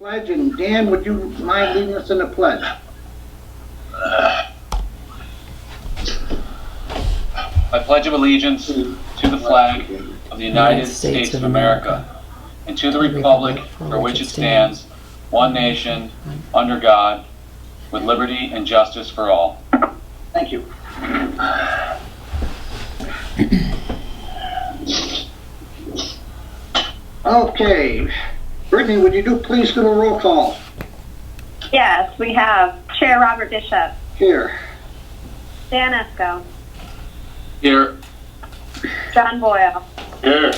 pledge, and Dan, would you mind leading us in the pledge? I pledge of allegiance to the flag of the United States of America and to the republic for which it stands, one nation, under God, with liberty and justice for all. Thank you. Okay, Brittany, would you please do a roll call? Yes, we have Chair Robert Bishop. Here. Dan Esco. Here. John Boyle. Here.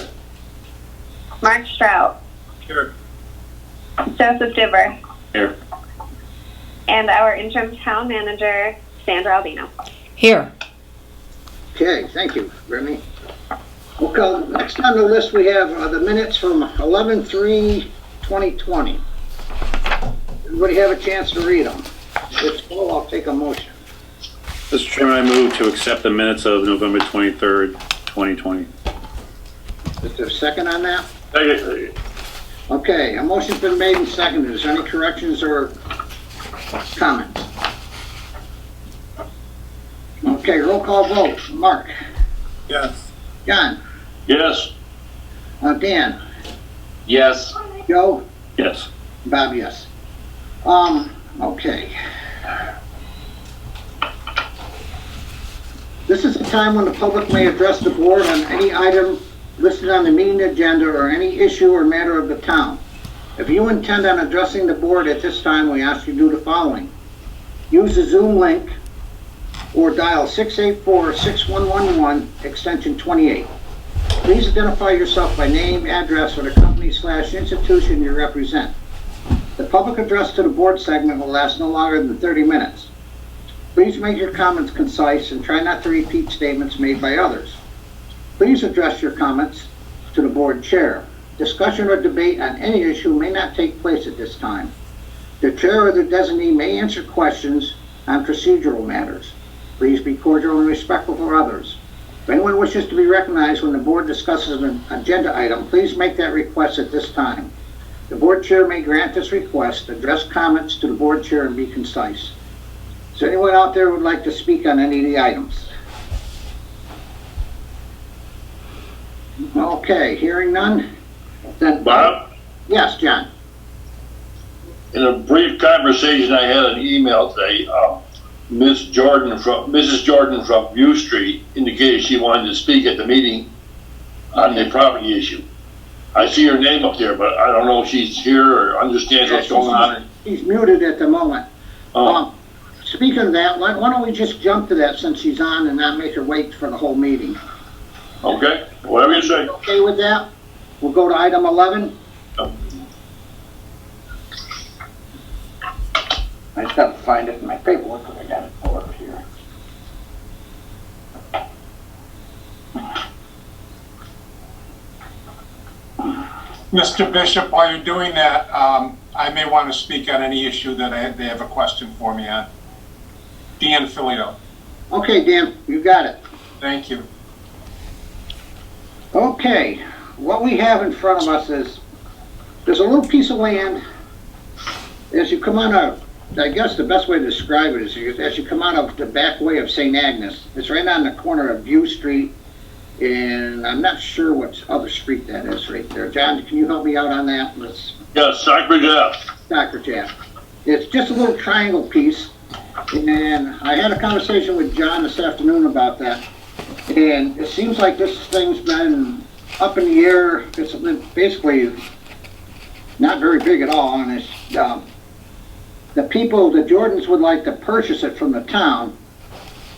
Mark Strout. Here. Joseph Dibber. Here. And our interim town manager, Sandra Albino. Here. Okay, thank you, Brittany. Okay, next on the list we have the minutes from 11/3/2020. Everybody have a chance to read them? If so, I'll take a motion. Mr. Chairman, I move to accept the minutes of November 23rd, 2020. Is there a second on that? Second. Okay, a motion's been made and seconded. Is there any corrections or comments? Okay, roll call vote. Mark? Yes. John? Yes. Dan? Yes. Joe? Yes. Bob, yes. Okay. This is the time when the public may address the board on any item listed on the meeting agenda or any issue or matter of the town. If you intend on addressing the board at this time, we ask you to do the following. Use the Zoom link or dial 684-6111 extension 28. Please identify yourself by name, address, or the company/institution you represent. The public address to the board segment will last no longer than 30 minutes. Please make your comments concise and try not to repeat statements made by others. Please address your comments to the board chair. Discussion or debate on any issue may not take place at this time. The chair or the designee may answer questions on procedural matters. Please be cordial and respectful for others. If anyone wishes to be recognized when the board discusses an agenda item, please make that request at this time. The board chair may grant this request, address comments to the board chair, and be concise. Is there anyone out there who would like to speak on any of the items? Okay, hearing none. Then Bob? Yes, John. In a brief conversation I had an email today, Mrs. Jordan from View Street indicated she wanted to speak at the meeting on the property issue. I see her name up there, but I don't know if she's here or understands what's going on. She's muted at the moment. Oh. Speaking of that, why don't we just jump to that since she's on and not make her wait for the whole meeting? Okay, whatever you say. Okay with that? We'll go to item 11. I just got to find it in my paperwork, but I got it pulled up here. Mr. Bishop, while you're doing that, I may want to speak on any issue that they have a question for me on. Dan Filio. Okay, Dan, you got it. Thank you. Okay, what we have in front of us is, there's a little piece of land. As you come out of, I guess the best way to describe it is as you come out of the back way of St. Agnes. It's right on the corner of View Street, and I'm not sure what other street that is right there. John, can you help me out on that? Yeah, Stockbridge Ave. Stockbridge Ave. It's just a little triangle piece, and I had a conversation with John this afternoon about that, and it seems like this thing's been up in the air. It's basically not very big at all, and it's the people, the Jordans, would like to purchase it from the town,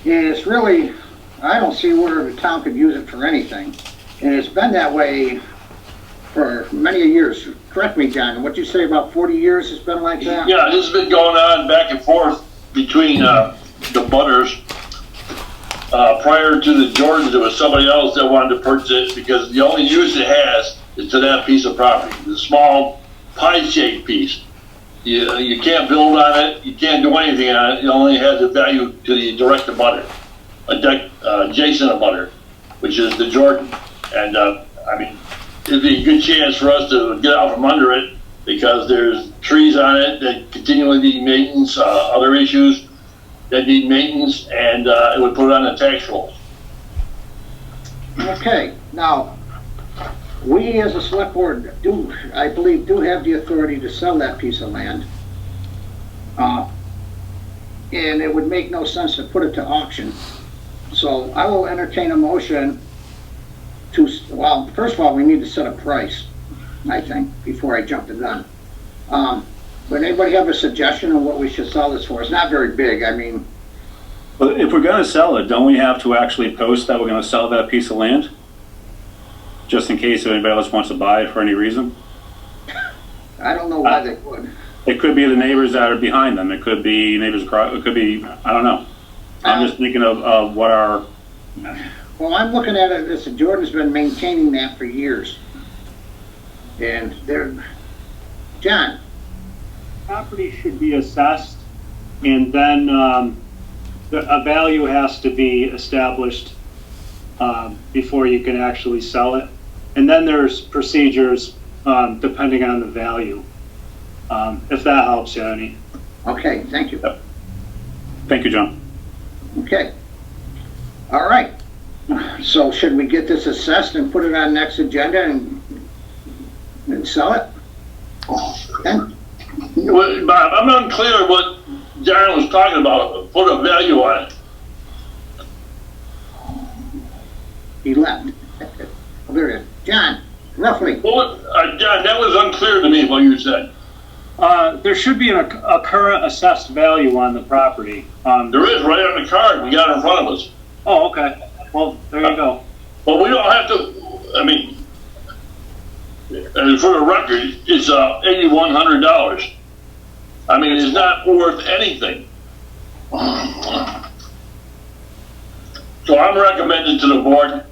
and it's really, I don't see where the town could use it for anything, and it's been that way for many years. Correct me, John, what you say, about 40 years it's been like that? Yeah, this has been going on back and forth between the Butters. Prior to the Jordans, there was somebody else that wanted to purchase it because the only use it has is to that piece of property, the small pie-shaped piece. You can't build on it, you can't do anything on it, it only has a value to the direct abutter, adjacent abutter, which is the Jordan. And I mean, it'd be a good chance for us to get out from under it because there's trees on it that continually need maintenance, other issues that need maintenance, and it would put it on the tax roll. Okay, now, we as a select board do, I believe, do have the authority to sell that piece of land. And it would make no sense to put it to auction. So I will entertain a motion to, well, first of all, we need to set a price, I think, before I jump the gun. But anybody have a suggestion on what we should sell this for? It's not very big, I mean, But if we're gonna sell it, don't we have to actually post that we're gonna sell that piece of land? Just in case if anybody else wants to buy it for any reason? I don't know why they would. It could be the neighbors that are behind them. It could be neighbors across, it could be, I don't know. I'm just thinking of what our, Well, I'm looking at it, this, Jordan's been maintaining that for years. And they're, John, Property should be assessed, and then a value has to be established before you can actually sell it. And then there's procedures depending on the value, if that helps you any. okay, thank you. thank you, John. Okay. All right. So should we get this assessed and put it on next agenda and sell it? Then, Well, Bob, I'm unclear what Darren was talking about, put a value on it. he left. Oh, there it is. John, roughly. Well, John, that was unclear to me what you said. There should be a current assessed value on the property. There is right on the card we got in front of us. Oh, okay. Well, there you go. But we don't have to, I mean, for the record, it's $8,100. I mean, it's not worth anything. So I'm recommending to the board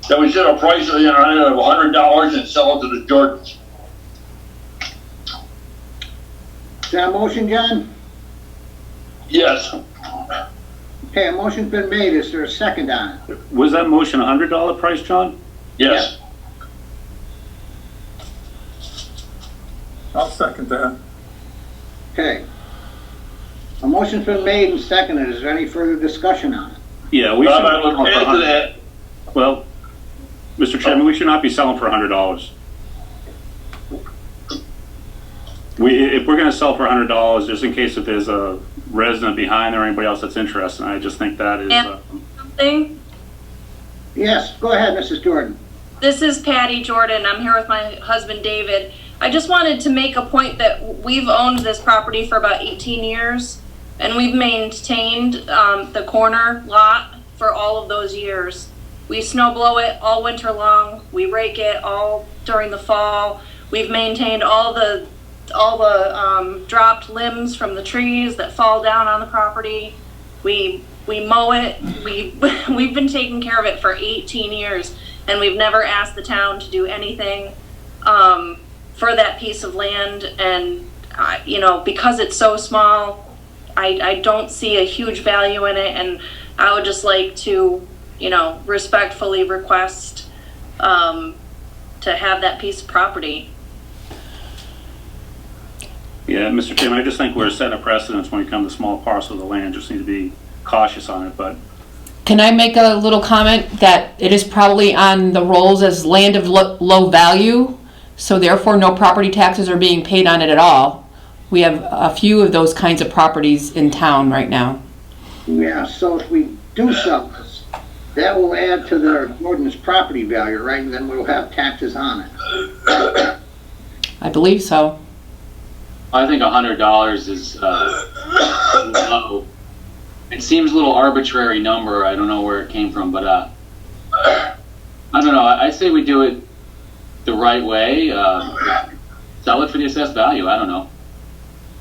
that we set a price on it of $100 and sell it to the Jordans. Is that a motion, John? Yes. Okay, a motion's been made. Is there a second on it? Was that motion $100 price, John? Yes. I'll second that. Okay. A motion's been made and seconded. Is there any further discussion on it? Yeah, we should. I would add to that. Well, Mr. Chairman, we should not be selling for $100. If we're gonna sell for $100, just in case if there's a resident behind or anybody else that's interested, I just think that is, Something. Yes, go ahead, Mrs. Jordan. This is Patty Jordan. I'm here with my husband David. I just wanted to make a point that we've owned this property for about 18 years, and we've maintained the corner lot for all of those years. We snow blow it all winter long. We rake it all during the fall. We've maintained all the dropped limbs from the trees that fall down on the property. We mow it. We've been taking care of it for 18 years, and we've never asked the town to do anything for that piece of land. And because it's so small, I don't see a huge value in it, and I would just like to respectfully request to have that piece of property. yeah, Mr. Chairman, I just think we're setting a precedence when we come to small parcels of land, just need to be cautious on it, but Can I make a little comment that it is probably on the rolls as land of low value, so therefore no property taxes are being paid on it at all? We have a few of those kinds of properties in town right now. Yeah, so if we do sell this, that will add to the Jordan's property value, right? And then we'll have taxes on it. I believe so. I think $100 is low. It seems a little arbitrary number. I don't know where it came from, but I don't know. I say we do it the right way. Sell it for the assessed value. I don't know.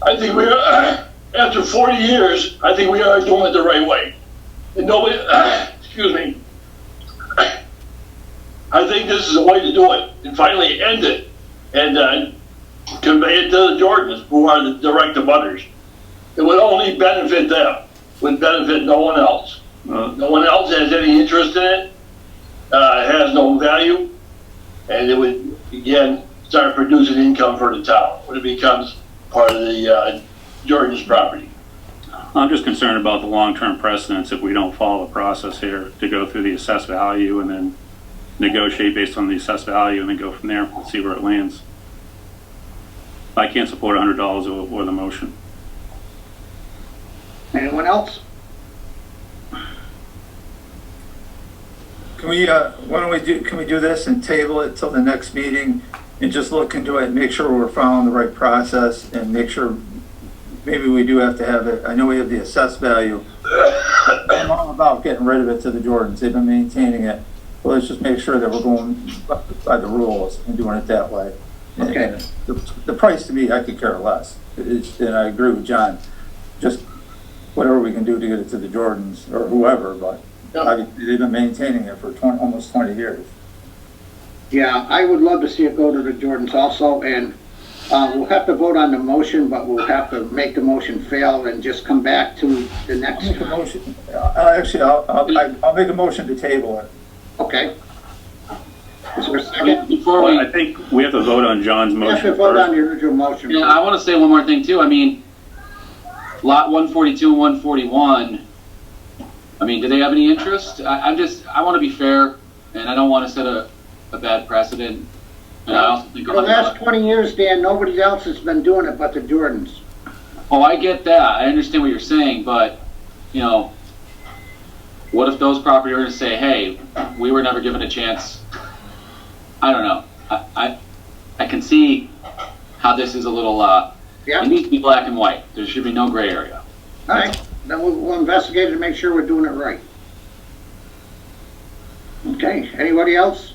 I think we are, after 40 years, I think we are doing it the right way. And nobody, excuse me, I think this is the way to do it, and finally end it, and convey it to the Jordans, who are the direct abutters. It would only benefit them, would benefit no one else. No one else has any interest in it, it has no value, and it would, again, start producing income for the town when it becomes part of the Jordan's property. I'm just concerned about the long-term precedents if we don't follow the process here to go through the assessed value and then negotiate based on the assessed value and then go from there and see where it lands. I can't support $100 or the motion. Anyone else? Can we, can we do this and table it till the next meeting and just look into it and make sure we're following the right process and make sure maybe we do have to have it. I know we have the assessed value. I'm all about getting rid of it to the Jordans. They've been maintaining it. Well, let's just make sure that we're going by the rules and doing it that way. Okay. And the price to me, I could care less. And I agree with John. Just whatever we can do to get it to the Jordans or whoever, but they've been maintaining it for almost 20 years. Yeah, I would love to see it go to the Jordans also, and we'll have to vote on the motion, but we'll have to make the motion fail and just come back to the next. I'll make a motion. I'll make a motion to table it. Okay. Is there a second? Before Well, we, I think we have to vote on John's We have motion to vote on first. the original motion. yeah, I want to say one more thing too. I mean, lot 142 and 141. I mean, do they have any interest? I want to be fair, and I don't want to set a bad precedent. And I also think For the last 20 years, Dan, nobody else has been doing it but the Jordans. Oh, I get that. I understand what you're saying, but, you know, what if those property owners say, hey, we were never given a chance? I don't know. I can see how this is a little, Yeah. it needs to be black and white. There should be no gray area. All right, then we'll investigate it to make sure we're doing it right. Okay, anybody else?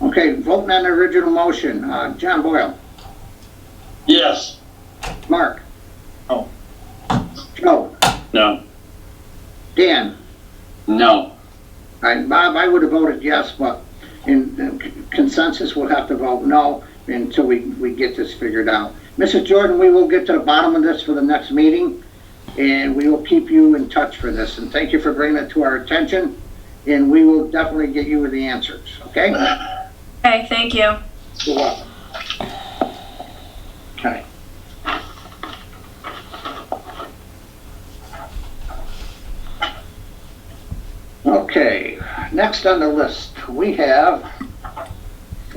Okay, voting on the original motion. John Boyle, Yes. Mark. No. Joe, No. Dan. No. All right, Bob, I would have voted yes, but in consensus, we'll have to vote no until we get this figured out. Mrs. Jordan, we will get to the bottom of this for the next meeting, and we will keep you in touch for this. And thank you for bringing it to our attention, and we will definitely get you the answers, okay? Okay, thank you. You're welcome. Okay. Okay, next on the list, we have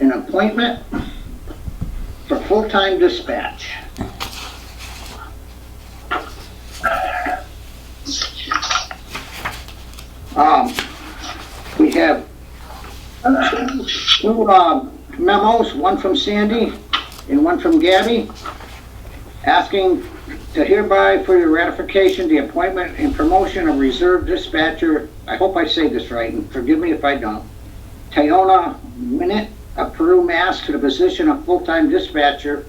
an appointment for full-time dispatch. We have two memos, one from Sandy and one from Gabby, asking to hereby for your ratification, the appointment and promotion of reserve dispatcher, I hope I say this right, and forgive me if I don't, Tayona Minute of Peru, Mass, to the position of full-time dispatcher,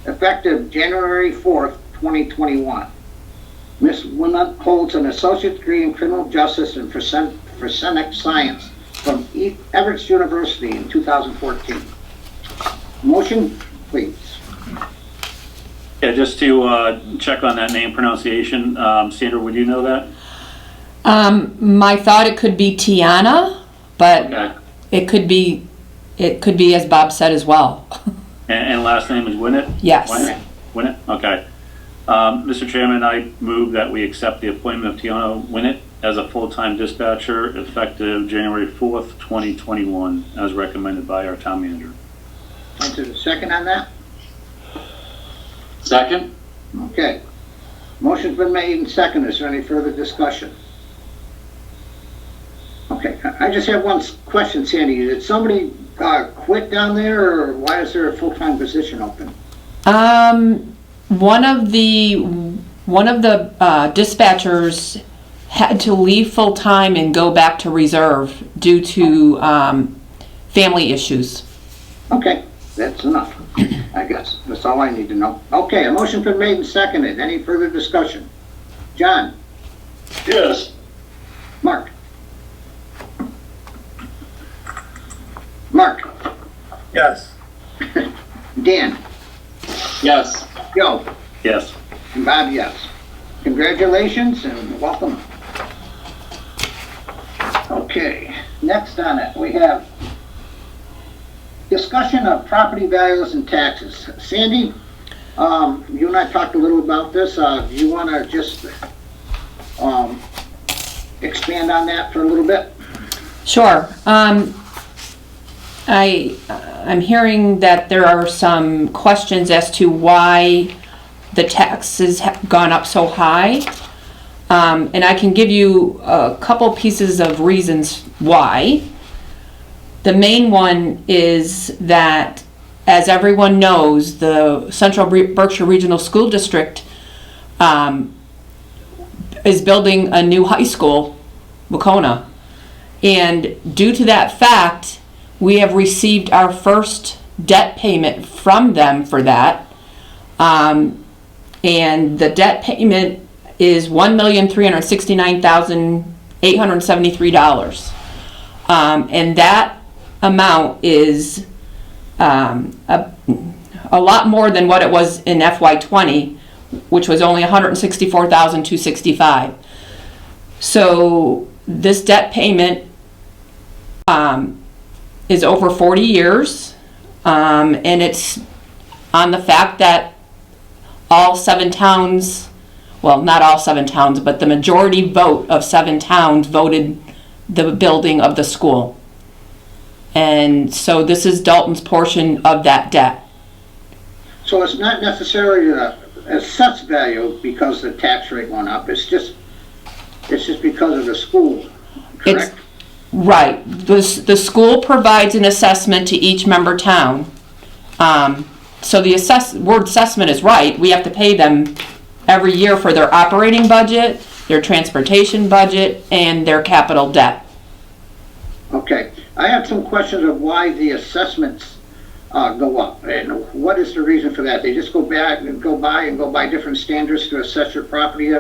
effective January 4th, 2021. Ms. Winnet holds an associate degree in criminal justice and forensic science from Everett University in 2014. Motion, please. Yeah, just to check on that name pronunciation, Sandra, would you know that? My thought it could be Tiana, but Okay. it could be as Bob said as well. And last name is Winnet? Yes. Winnet, okay. Mr. Chairman, I move that we accept the appointment of Tiana Winnet as a full-time dispatcher effective January 4th, 2021, as recommended by our town manager. Is there a second on that? Second? Okay. Motion's been made and seconded. Is there any further discussion? Okay, I just have one question, Sandy. Did somebody quit down there, or why is there a full-time position open? One of the dispatchers had to leave full-time and go back to reserve due to family issues. Okay, that's enough, I guess. That's all I need to know. Okay, a motion's been made and seconded. Any further discussion? John? Yes. Mark? Mark? Yes. Dan? Yes. Joe? Yes. And Bob, yes. Congratulations and welcome. Okay, next on it, we have discussion of property values and taxes. Sandy, You and I talked a little about this. Do you want to just expand on that for a little bit? Sure. I'm hearing that there are some questions as to why the taxes have gone up so high. And I can give you a couple pieces of reasons why. The main one is that, as everyone knows, the Central Berkshire Regional School District is building a new high school, Wacona. And due to that fact, we have received our first debt payment from them for that. And the debt payment is $1,369,873. And that amount is a lot more than what it was in FY20, which was only $164,265. So this debt payment is over 40 years, and it's on the fact that all 7 towns, well, not all 7 towns, but the majority vote of 7 towns voted the building of the school. And so this is Dalton's portion of that debt. So it's not necessarily the assessed value because the tax rate went up. It's just because of the school, correct? Right. The school provides an assessment to each member town. So the word assessment is right. We have to pay them every year for their operating budget, their transportation budget, and their capital debt. Okay. I have some questions of why the assessments go up, and what is the reason for that? They just go back and go by different standards to assess your property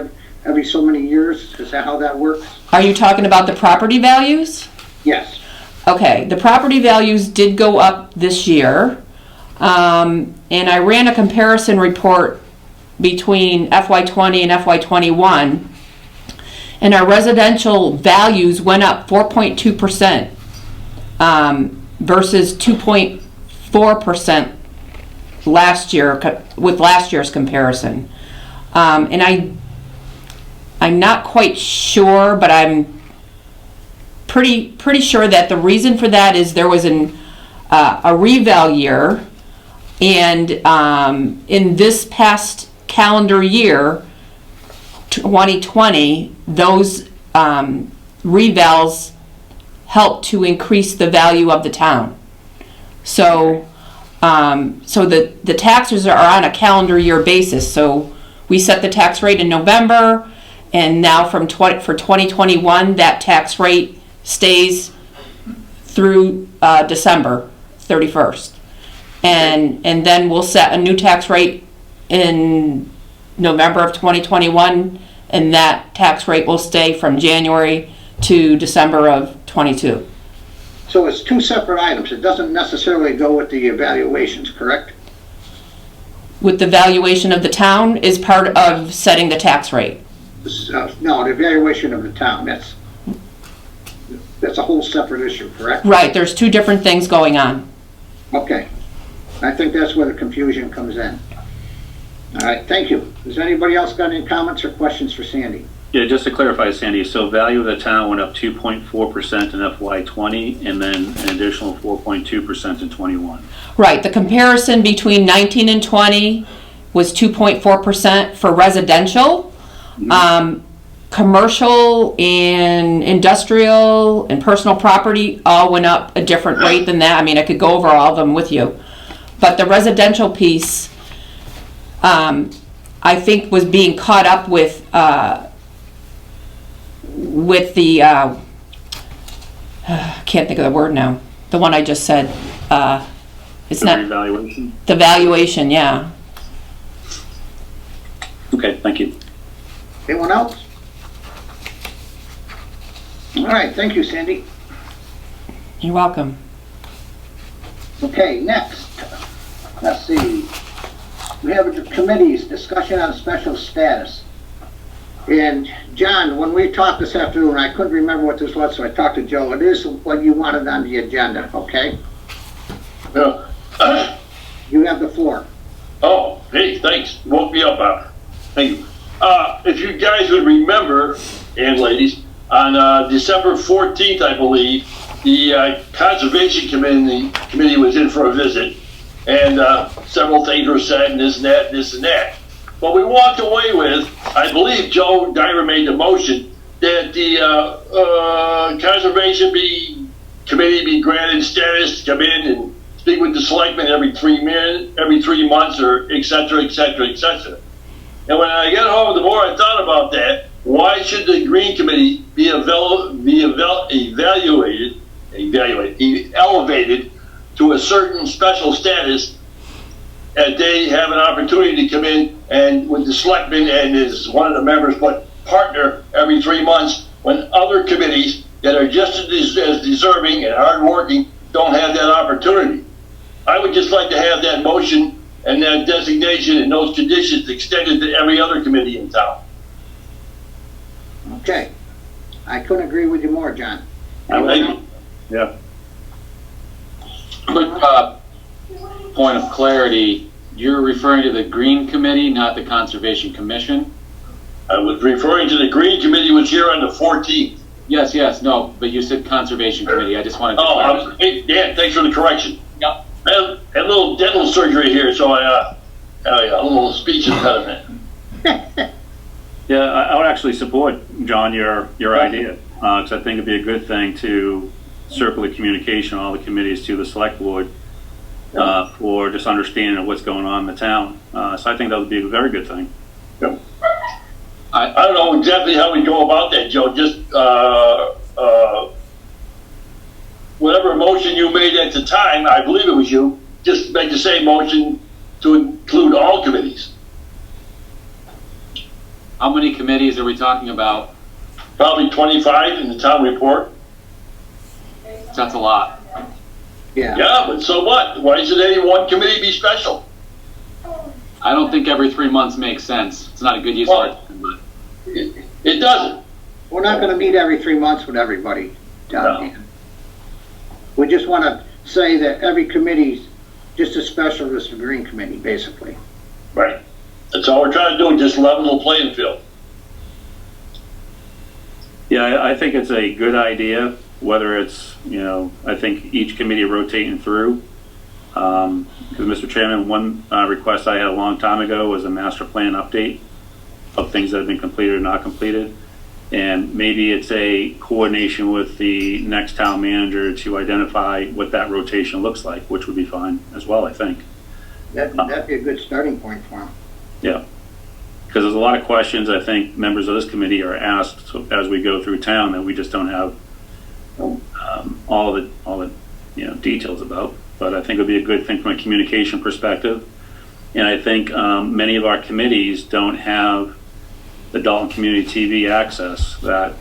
every so many years? Is that how that works? Are you talking about the property values? Yes. Okay, the property values did go up this year. And I ran a comparison report between FY20 and FY21. And our residential values went up 4.2%. Versus 2.4% last year with last year's comparison. And I'm not quite sure, but I'm pretty sure that the reason for that is there was a reval year, and in this past calendar year, 2020, those revals help to increase the value of the town. So, the taxes are on a calendar year basis. So we set the tax rate in November, and now for 2021, that tax rate stays through December 31st. And then we'll set a new tax rate in November of 2021, and that tax rate will stay from January to December of 22. So it's 2 separate items. It doesn't necessarily go with the evaluations, correct? With the valuation of the town is part of setting the tax rate. No, the evaluation of the town. That's a whole separate issue, correct? Right, there's 2 different things going on. Okay. I think that's where the confusion comes in. All right, thank you. Does anybody else got any comments or questions for Sandy? Yeah, just to clarify, Sandy, so value of the town went up 2.4% in FY20 and then an additional 4.2% in 21. Right, the comparison between 19 and 20 was 2.4% for residential. Commercial and industrial and personal property all went up a different rate than that. I mean, I could go over all of them with you. But the residential piece, I think, was being caught up with the, can't think of the word now. The one I just said. It's The not revaluation? the valuation, yeah. Okay, thank you. Anyone else? All right, thank you, Sandy. You're welcome. Okay, next. Let's see. We have the committee's discussion on special status. And John, when we talked this afternoon, I couldn't remember what this was, so I talked to Joe. It is what you wanted on the agenda, okay? Yeah. You have the floor. Oh, hey, Thanks. Woke me up, Bob. Thank you. If you guys would remember, and ladies, on December 14th, I believe, the Conservation Committee was in for a visit, and several things were said, and this and that, and this and that. But we walked away with, I believe Joe Dyer made the motion, that the Conservation Committee be granted status to come in and speak with the selectmen every 3 months, or et cetera, et cetera, et cetera. And when I got home, the more I thought about that, why should the Green Committee be elevated to a certain special status, and they have an opportunity to come in and with the selectmen and as one of the members, but partner every 3 months, when other committees that are just as deserving and hardworking don't have that opportunity. I would just like to have that motion and that designation and those conditions extended to every other committee in town. Okay. I couldn't agree with you more, John. Thank you. Yeah. Quick point of clarity, you're referring to the Green Committee, not the Conservation Commission? I was referring to the Green Committee was here on the 14th. Yes, no, but you said Conservation Committee, I just wanted to clarify. Hey, Dan, thanks for the correction. Yep. I had a little dental surgery here, so I a little speech impediment. Yeah, I would actually support, John, your idea, because I think it'd be a good thing to circulate communication, all the committees to the select board for just understanding of what's going on in the town. So I think that would be a very good thing. Yep. I don't know exactly how we go about that, Joe. Just whatever motion you made at the time, I believe it was you, just make the same motion to include all committees. How many committees are we talking about? Probably 25 in the town report. That's a lot. Yeah. Yeah, but so what? Why should any one committee be special? I don't think every 3 months makes sense. It's not a good use of our time, but It doesn't. We're not gonna meet every 3 months with everybody, No. We just wanna say that every committee's just as special as the Green Committee, basically. Right. That's all we're trying to do, just level the playing field. Yeah, I think it's a good idea, whether it's, I think each committee rotating through. Because Mr. Chairman, one request I had a long time ago was a master plan update of things that have been completed or not completed. And maybe it's a coordination with the next town manager to identify what that rotation looks like, which would be fine as well, I think. That'd be a good starting point for them. Yeah. Because there's a lot of questions I think members of this committee are asked as we go through town that we just don't have all the details about. But I think it would be a good thing from a communication perspective. And I think many of our committees don't have the Dalton Community TV access that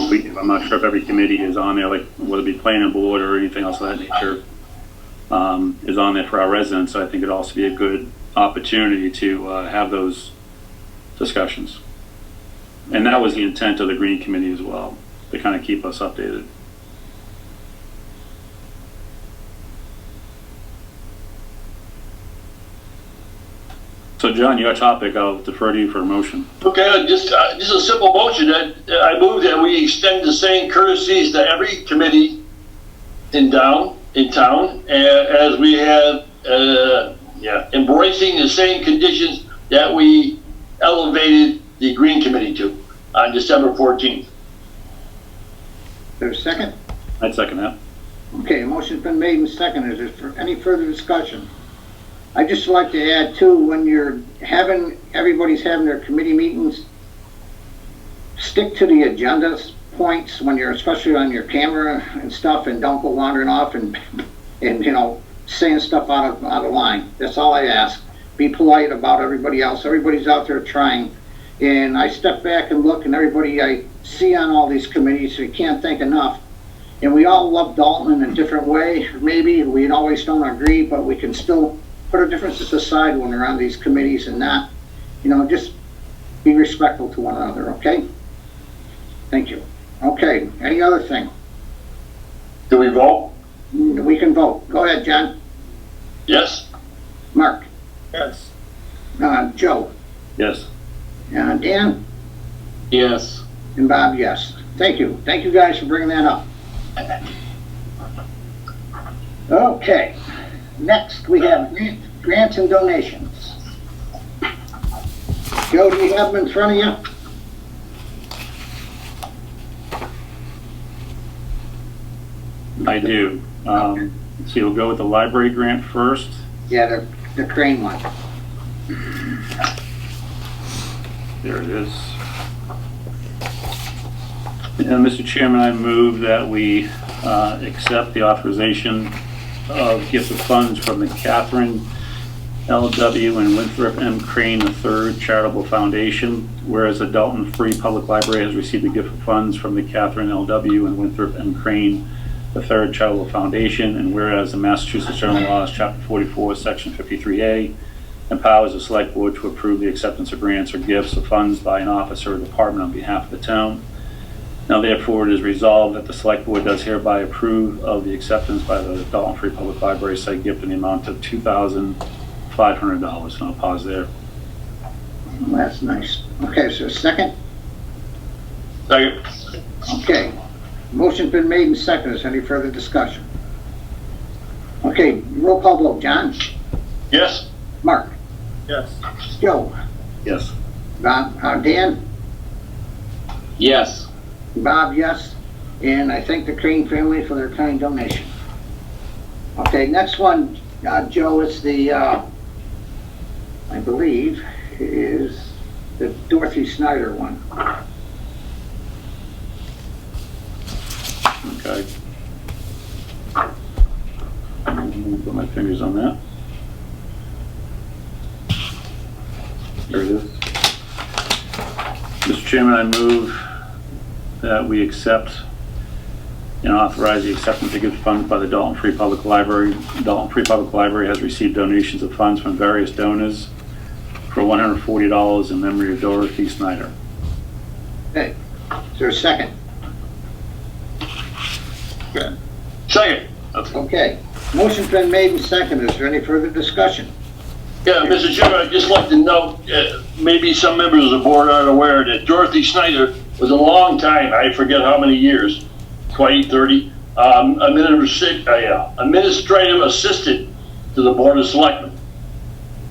we do. I'm not sure if every committee is on there, like whether it be planning board or anything else of that nature, is on there for our residents. So I think it'd also be a good opportunity to have those discussions. And that was the intent of the Green Committee as well, to kind of keep us updated. So John, your topic, I'll defer to you for a motion. Okay, just a simple motion that I move that we extend the same courtesies to every committee in town as we have, embracing the same conditions that we elevated the Green Committee to on December 14th. There's a second? I'd second that. Okay, a motion's been made and seconded. Is there any further discussion? I'd just like to add too, when everybody's having their committee meetings, stick to the agenda points when you're, especially on your camera and stuff, and don't go wandering off and saying stuff out of line. That's all I ask. Be polite about everybody else. Everybody's out there trying. And I step back and look, and everybody I see on all these committees, so you can't thank enough. And we all love Dalton in a different way. Maybe we always don't agree, but we can still put our differences aside when we're on these committees and not, just be respectful to one another, okay? Thank you. Okay, any other thing? Do we vote? We can vote. Go ahead, John. Yes. Mark? Yes. Joe, Yes. Dan, Yes. and Bob, yes. Thank you. Thank you guys for bringing that up. Okay, next we have grants and donations. Joe, do you have them in front of you? I do. So you'll go with the library grant first. Yeah, the crane one. There it is. And Mr. Chairman, I move that we accept the authorization of gift of funds from the Catherine L.W. and Winthrop M. Crane III Charitable Foundation, whereas the Dalton Free Public Library has received a gift of funds from the Catherine L.W. and Winthrop M. Crane III Charitable Foundation, and whereas the Massachusetts General Laws, Chapter 44, Section 53A, empowers the Select Board to approve the acceptance of grants or gifts of funds by an officer or department on behalf of the town. Now therefore it is resolved that the Select Board does hereby approve of the acceptance by the Dalton Free Public Library said gift in the amount of $2,500. And I'll pause there. Well, that's nice. Okay, so second? Second. Okay. Motion's been made and seconded. Is there any further discussion? Okay, roll call vote. John? Yes. Mark? Yes. Joe? Yes. Bob? Dan? Yes. Bob, yes. And I thank the Crane family for their kind donation. Okay, next one, Joe, is the, I believe, is the Dorothy Snyder one. Okay. Put my fingers on that. There it is. Mr. Chairman, I move that we accept and authorize the acceptance of gift funds by the Dalton Free Public Library. The Dalton Free Public Library has received donations of funds from various donors for $140 in memory of Dorothy Snyder. Okay, is there a second? Second. Okay, motion's been made and seconded. Is there any further discussion? Yeah, Mr. Chairman, I'd just like to note, maybe some members of the board aren't aware that Dorothy Snyder was a long time, I forget how many years, 20, 30, administrative assistant to the Board of Selectmen.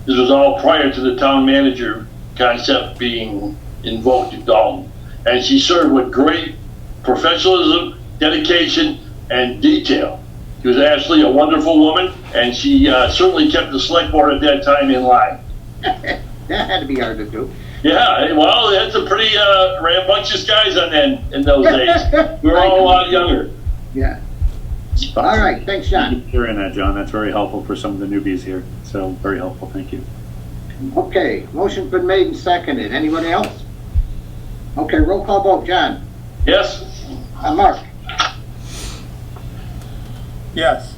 This was all prior to the town manager concept being invoked at Dalton. And she served with great professionalism, dedication, and detail. She was actually a wonderful woman, and she certainly kept the Select Board at that time in line. That had to be hard to do. Yeah, well, they had some pretty rambunctious guys on in those days. We were all a lot younger. Yeah. All right, thanks, John. Thank you for hearing that, John. That's very helpful for some of the newbies here. So very helpful. Thank you. Okay, motion's been made and seconded. Anybody else? Okay, roll call vote. John? Yes? Mark? Yes.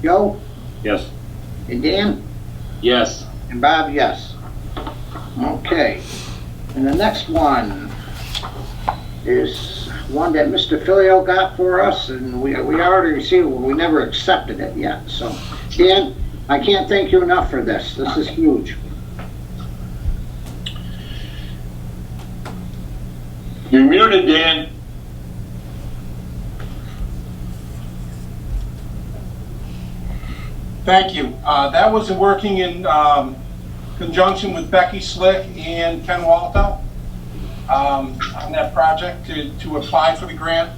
Joe? Yes. And Dan? Yes. And Bob, yes. Okay, and the next one is one that Mr. Filio got for us, and we already received it, we never accepted it yet. So, Dan, I can't thank you enough for this. This is huge. You're muted, Dan. Thank you. That was working in conjunction with Becky Slick and Ken Walter on that project to apply for the grant.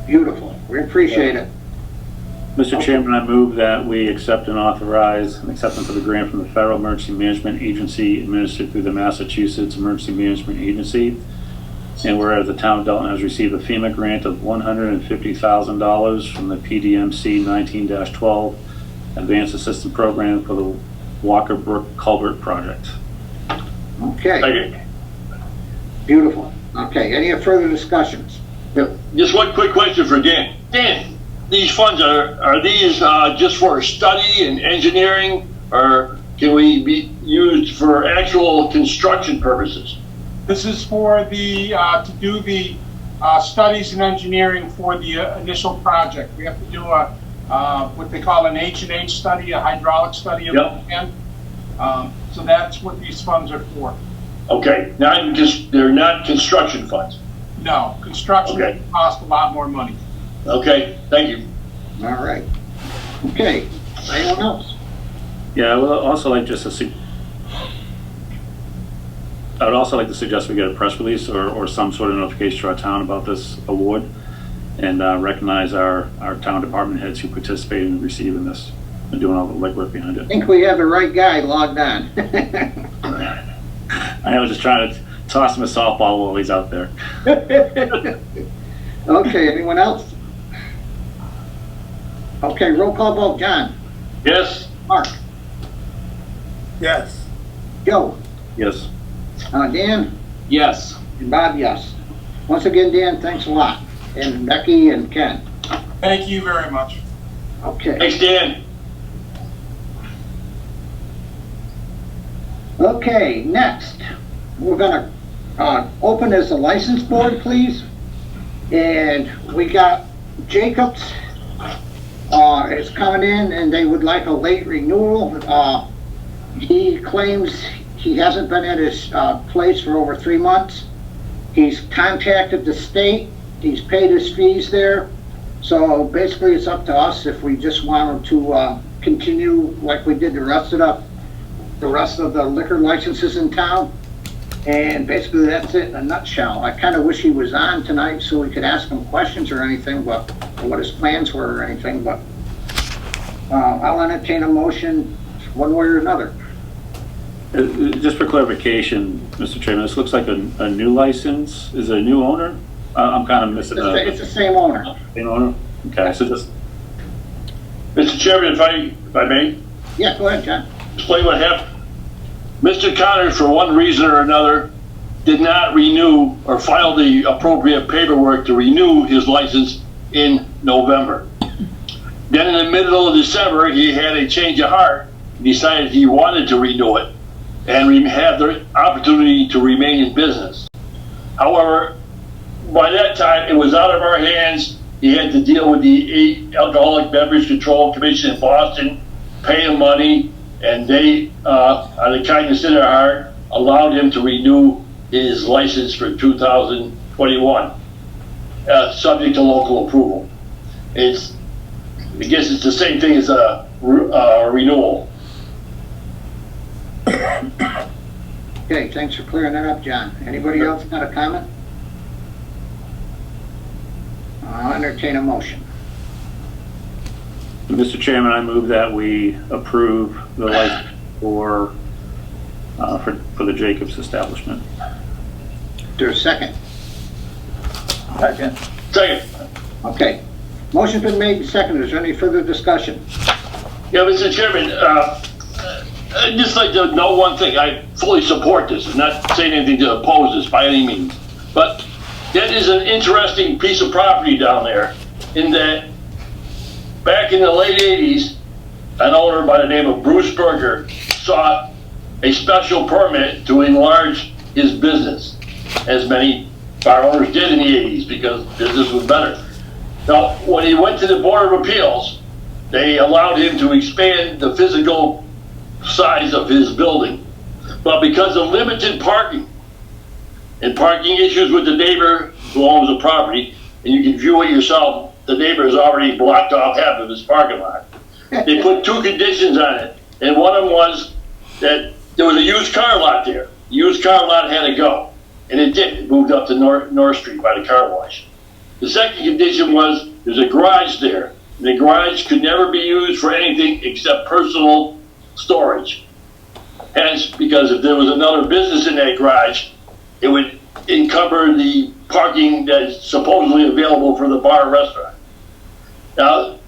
Beautiful. We appreciate it. Mr. Chairman, I move that we accept and authorize an acceptance of a grant from the Federal Emergency Management Agency administered through the Massachusetts Emergency Management Agency. And whereas the town of Dalton has received a FEMA grant of $150,000 from the PDMC 19-12 Advanced Assistance Program for the Walker Brook Culvert Project. Okay, Second. beautiful. Okay, any further discussions? Yeah. Just one quick question for Dan. Dan, these funds, are these just for study and engineering, or can we be used for actual construction purposes? This is for the, to do the studies and engineering for the initial project. We have to do a what they call an H&H study, a hydraulic study of the Yep. land. So that's what these funds are for. Okay, they're not construction funds. No, construction Okay. costs a lot more money. Okay, thank you. All right. Okay, anyone else? Yeah, I would also like just to I would also like to suggest we get a press release or some sort of notification to our town about this award and recognize our town department heads who participated in receiving this and doing all the legwork behind I it. think we have the right guy logged on. I was just trying to toss him a softball while he's out there. Okay, anyone else? Okay, roll call vote. John? Yes? Mark? Yes. Joe? Yes. Dan? Yes. And Bob, yes. Once again, Dan, thanks a lot. And Becky and Ken. Thank you very much. Okay. Thanks, Dan. Okay, next, we're gonna open as a license board, please. And we got Jacobs is coming in and they would like a late renewal. He claims he hasn't been at his place for over 3 months. He's contacted the state, he's paid his fees there. So basically it's up to us if we just want him to continue like we did the rest of the liquor licenses in town. And basically that's it in a nutshell. I kind of wish he was on tonight so we could ask him questions or anything, but or what his plans were or anything, but I'll entertain a motion one way or another. Just for clarification, Mr. Chairman, this looks like a new license. Is it a new owner? I'm kind of missing It's the same owner. same owner. Okay, so just Mr. Chairman, if I may, Yeah, go ahead, John. explain what happened. Mr. Connors, for one reason or another, did not renew or file the appropriate paperwork to renew his license in November. Then in the middle of December, he had a change of heart, decided he wanted to renew it and have the opportunity to remain in business. However, by that time, it was out of our hands. He had to deal with the Alcoholic Beverage Control Commission in Boston, pay him money, and they, out of the kindness in their heart, allowed him to renew his license for 2021, subject to local approval. I guess it's the same thing as a renewal. Okay, thanks for clearing that up, John. Anybody else got a comment? I'll entertain a motion. Mr. Chairman, I move that we approve the license for the Jacobs establishment. There's a second. Second. Second. Okay. Motion's been made and seconded. Is there any further discussion? Yeah, Mr. Chairman, I'd just like to know one thing. I fully support this. I'm not saying anything to oppose this by any means. But that is an interesting piece of property down there in that back in the late 80s, an owner by the name of Bruce Berger sought a special permit to enlarge his business, as many bar owners did in the 80s because business was better. Now, when he went to the Board of Appeals, they allowed him to expand the physical size of his building. But because of limited parking and parking issues with the neighbor who owns the property, and you can view it yourself, the neighbor has already blocked off half of his parking lot. They put 2 conditions on it, and one of them was that there was a used car lot there. The used car lot had to go, and it did. It moved up to North Street by the car wash. The second condition was there's a garage there. The garage could never be used for anything except personal storage. Hence, because if there was another business in that garage, it would encumber the parking that's supposedly available for the bar and restaurant. Now,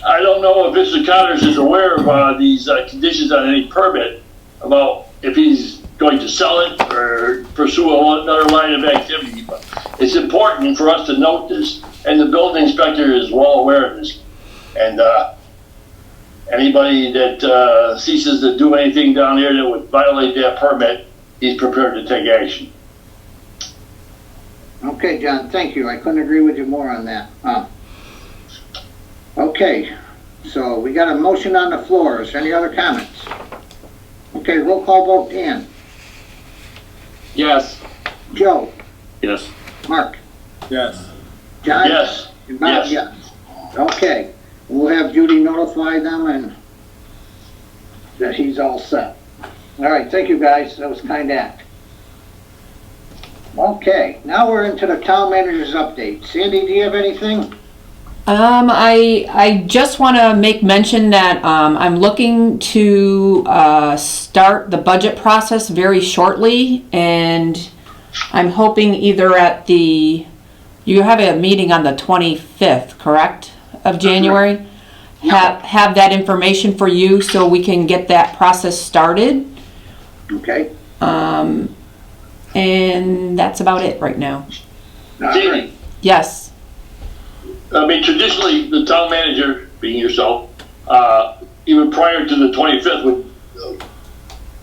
I don't know if Mr. Connors is aware of these conditions on any permit about if he's going to sell it or pursue another line of activity, but it's important for us to note this, and the building inspector is well aware of this. And anybody that ceases to do anything down here that would violate that permit, he's prepared to take action. Okay, John, thank you. I couldn't agree with you more on that. Okay. Okay, so we got a motion on the floor. Is there any other comments? Okay, roll call vote, Dan. Yes. Joe. Yes. Mark. Yes. John. Yes. And Bob, yes. Okay, we'll have Judy notify them and that he's all set. All right, thank you guys, that was kind act. Okay, now we're into the town manager's update. Sandy, do you have anything? I just want to make mention that I'm looking to start the budget process very shortly, and I'm hoping either at you have a meeting on the 25th, correct, of January? Have that information for you so we can get that process started. Okay. And that's about it right now. All right. Sandy, Yes. I mean, traditionally, the town manager, being yourself, even prior to the 25th, would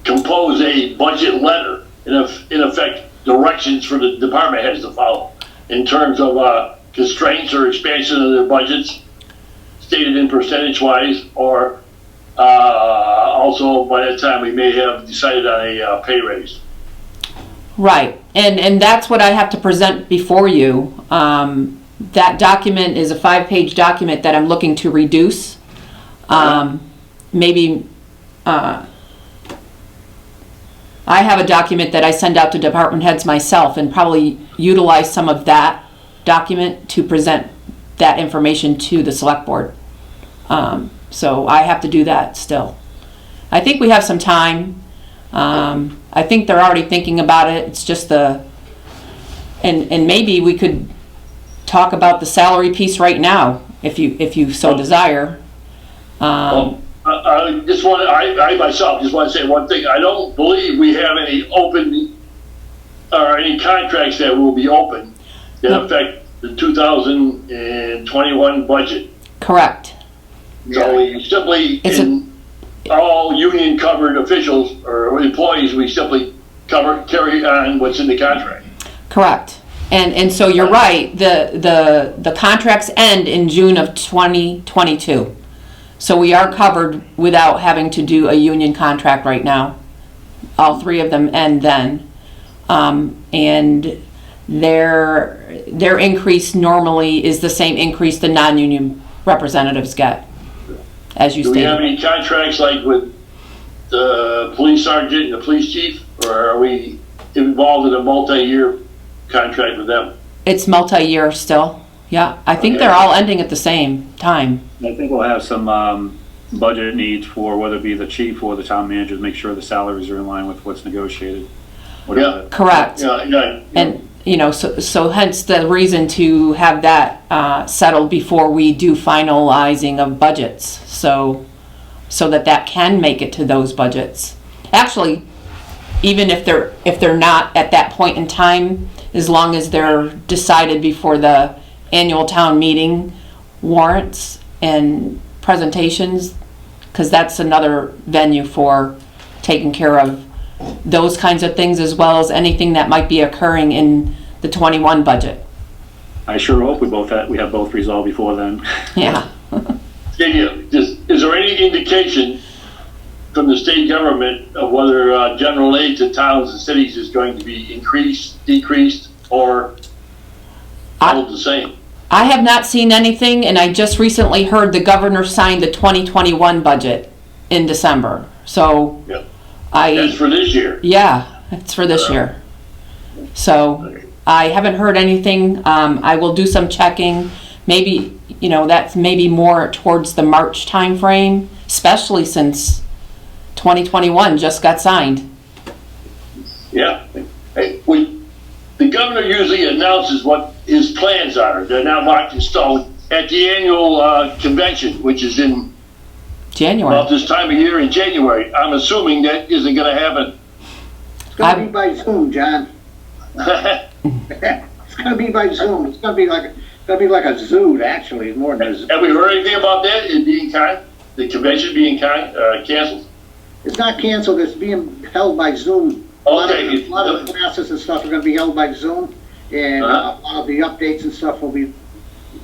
compose a budget letter, in effect, directions for the department heads to follow in terms of constraints or expansion of their budgets, stated in percentage-wise, or also by that time we may have decided on a pay raise. Right, and that's what I have to present before you. That document is a 5-page document that I'm looking to reduce. Maybe, I have a document that I send out to department heads myself and probably utilize some of that document to present that information to the select board. So I have to do that still. I think we have some time. I think they're already thinking about it. It's just and maybe we could talk about the salary piece right now, if you so desire. I myself just want to say one thing. I don't believe we have any open or any contracts that will be open that affect the 2021 budget. Correct. So we simply, all union covered officials or employees, we simply carry on what's in the contract. Correct. And so you're right, the contracts end in June of 2022. So we are covered without having to do a union contract right now. All 3 of them end then. And their increase normally is the same increase the non-union representatives get, as you stated. Do we have stated. any contracts like with the police sergeant and the police chief, or are we involved in a multi-year contract with them? It's multi-year still. Yeah, I think they're all ending at the same time. I think we'll have some budget needs for whether it be the chief or the town manager to make sure the salaries are in line with what's negotiated. Yeah. Correct. Yeah. And so hence the reason to have that settled before we do finalizing of budgets, so that can make it to those budgets. Actually, even if they're not at that point in time, as long as they're decided before the annual town meeting warrants and presentations, because that's another venue for taking care of those kinds of things, as well as anything that might be occurring in the 21 budget. I sure hope we have both resolved before then. Yeah. Is there any indication from the state government of whether general aid to towns and cities is going to be increased, decreased, or held the same? I have not seen anything, and I just recently heard the governor signed the 2021 budget in December. So yeah. That's for this year. Yeah, it's for this year. So okay. I haven't heard anything. I will do some checking. Maybe, that's maybe more towards the March time frame, especially since 2021 just got signed. Yeah. Hey, the governor usually announces what his plans are. They're now locked in stone at the annual convention, which is in January. About this time of year in January. I'm assuming that isn't going to happen. It's going to be by Zoom, John. It's going to be by Zoom. It's going to be like a zoo, actually, more than a zoo. Have we heard anything about that? It being the convention being canceled? It's not canceled. It's being held by Zoom. Okay. A lot of the classes and stuff are going to be held by Zoom, and a lot of the updates and stuff will be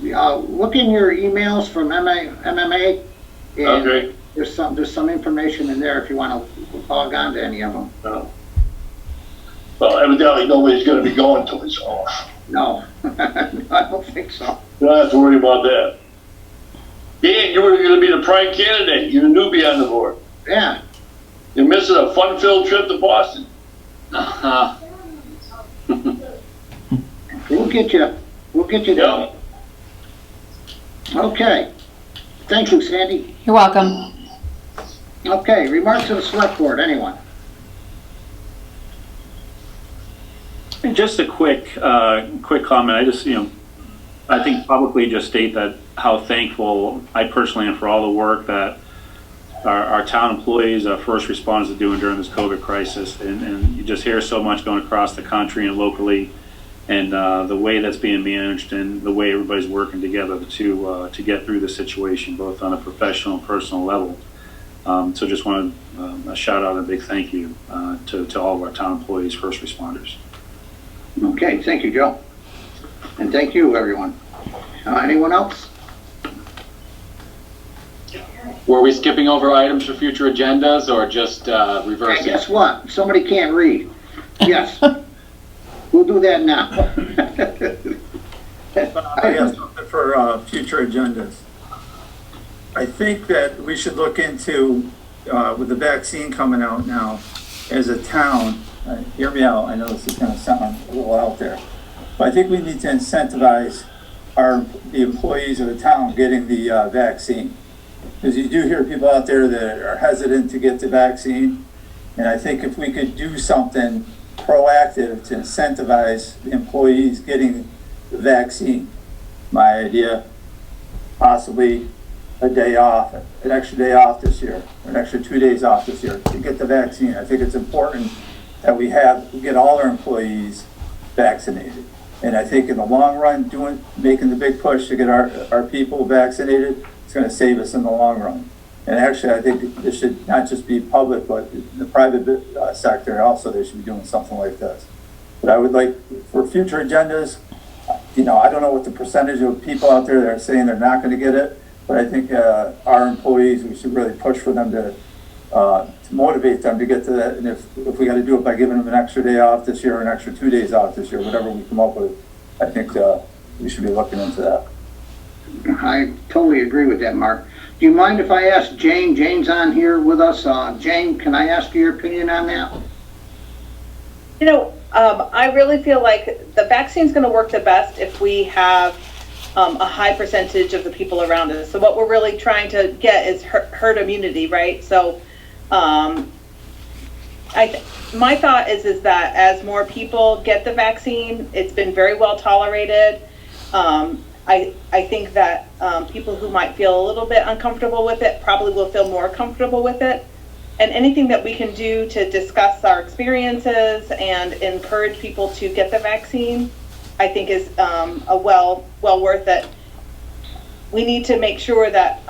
Look in your emails from MMA. And Okay. there's some information in there if you want to log on to any of them. No. Well, evidently nobody's gonna be going to it, so No, I don't think so. you don't have to worry about that. Dan, you were gonna be the prime candidate. You're the newbie on the board. Yeah, You're missing a fun-filled trip to Boston. we'll get you there. Yep. Okay. Thank you, Sandy. You're welcome. Okay, remarks of the select board, anyone? And just a quick comment. I just, I think publicly just state that how thankful I personally am for all the work that our town employees, first responders are doing during this COVID crisis. And you just hear so much going across the country and locally, and the way that's being managed and the way everybody's working together to get through the situation, both on a professional and personal level. So just want to a shout out and a big thank you to all of our town employees, first responders. Okay, thank you, Joe. And thank you, everyone. Anyone else? Were we skipping over items for future agendas or just Hey, reversing? guess what? Somebody can't read. Yes. We'll do that now. I have something for future agendas. I think that we should look into, with the vaccine coming out now, as a town, hear me out, I know this is gonna sound a little out there, but I think we need to incentivize the employees of the town getting the vaccine. Because you do hear people out there that are hesitant to get the vaccine, and I think if we could do something proactive to incentivize the employees getting the vaccine, my idea, possibly a day off, an extra day off this year, or an extra 2 days off this year to get the vaccine. I think it's important that we get all our employees vaccinated. And I think in the long run, making the big push to get our people vaccinated, it's going to save us in the long run. And actually, I think this should not just be public, but the private sector also, they should be doing something like this. But I would like, for future agendas, I don't know what the percentage of people out there that are saying they're not going to get it, but I think our employees, we should really push for them to motivate them to get to that. And if we got to do it by giving them an extra day off this year, or an extra 2 days off this year, whatever we come up with, I think we should be looking into that. I totally agree with that, Mark. Do you mind if I ask Jane? Jane's on here with us. Jane, can I ask your opinion on that? I really feel like the vaccine's going to work the best if we have a high percentage of the people around us. So what we're really trying to get is herd immunity, right? So my thought is that as more people get the vaccine, it's been very well tolerated. I think that people who might feel a little bit uncomfortable with it probably will feel more comfortable with it. And anything that we can do to discuss our experiences and encourage people to get the vaccine, I think is well worth it. We need to make sure that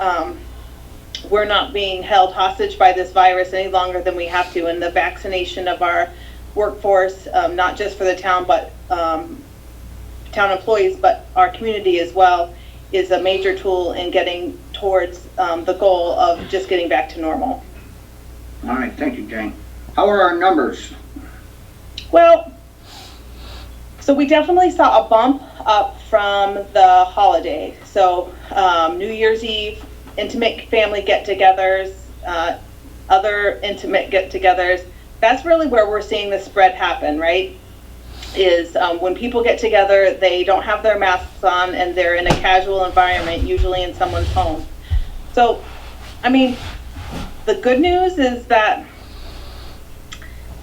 we're not being held hostage by this virus any longer than we have to. And the vaccination of our workforce, not just for the town, but town employees, but our community as well, is a major tool in getting towards the goal of just getting back to normal. All right, thank you, Jane. How are our numbers? Well, so we definitely saw a bump up from the holiday. So New Year's Eve, intimate family get-togethers, other intimate get-togethers, that's really where we're seeing the spread happen, right? Is when people get together, they don't have their masks on and they're in a casual environment, usually in someone's home. So, I mean, the good news is that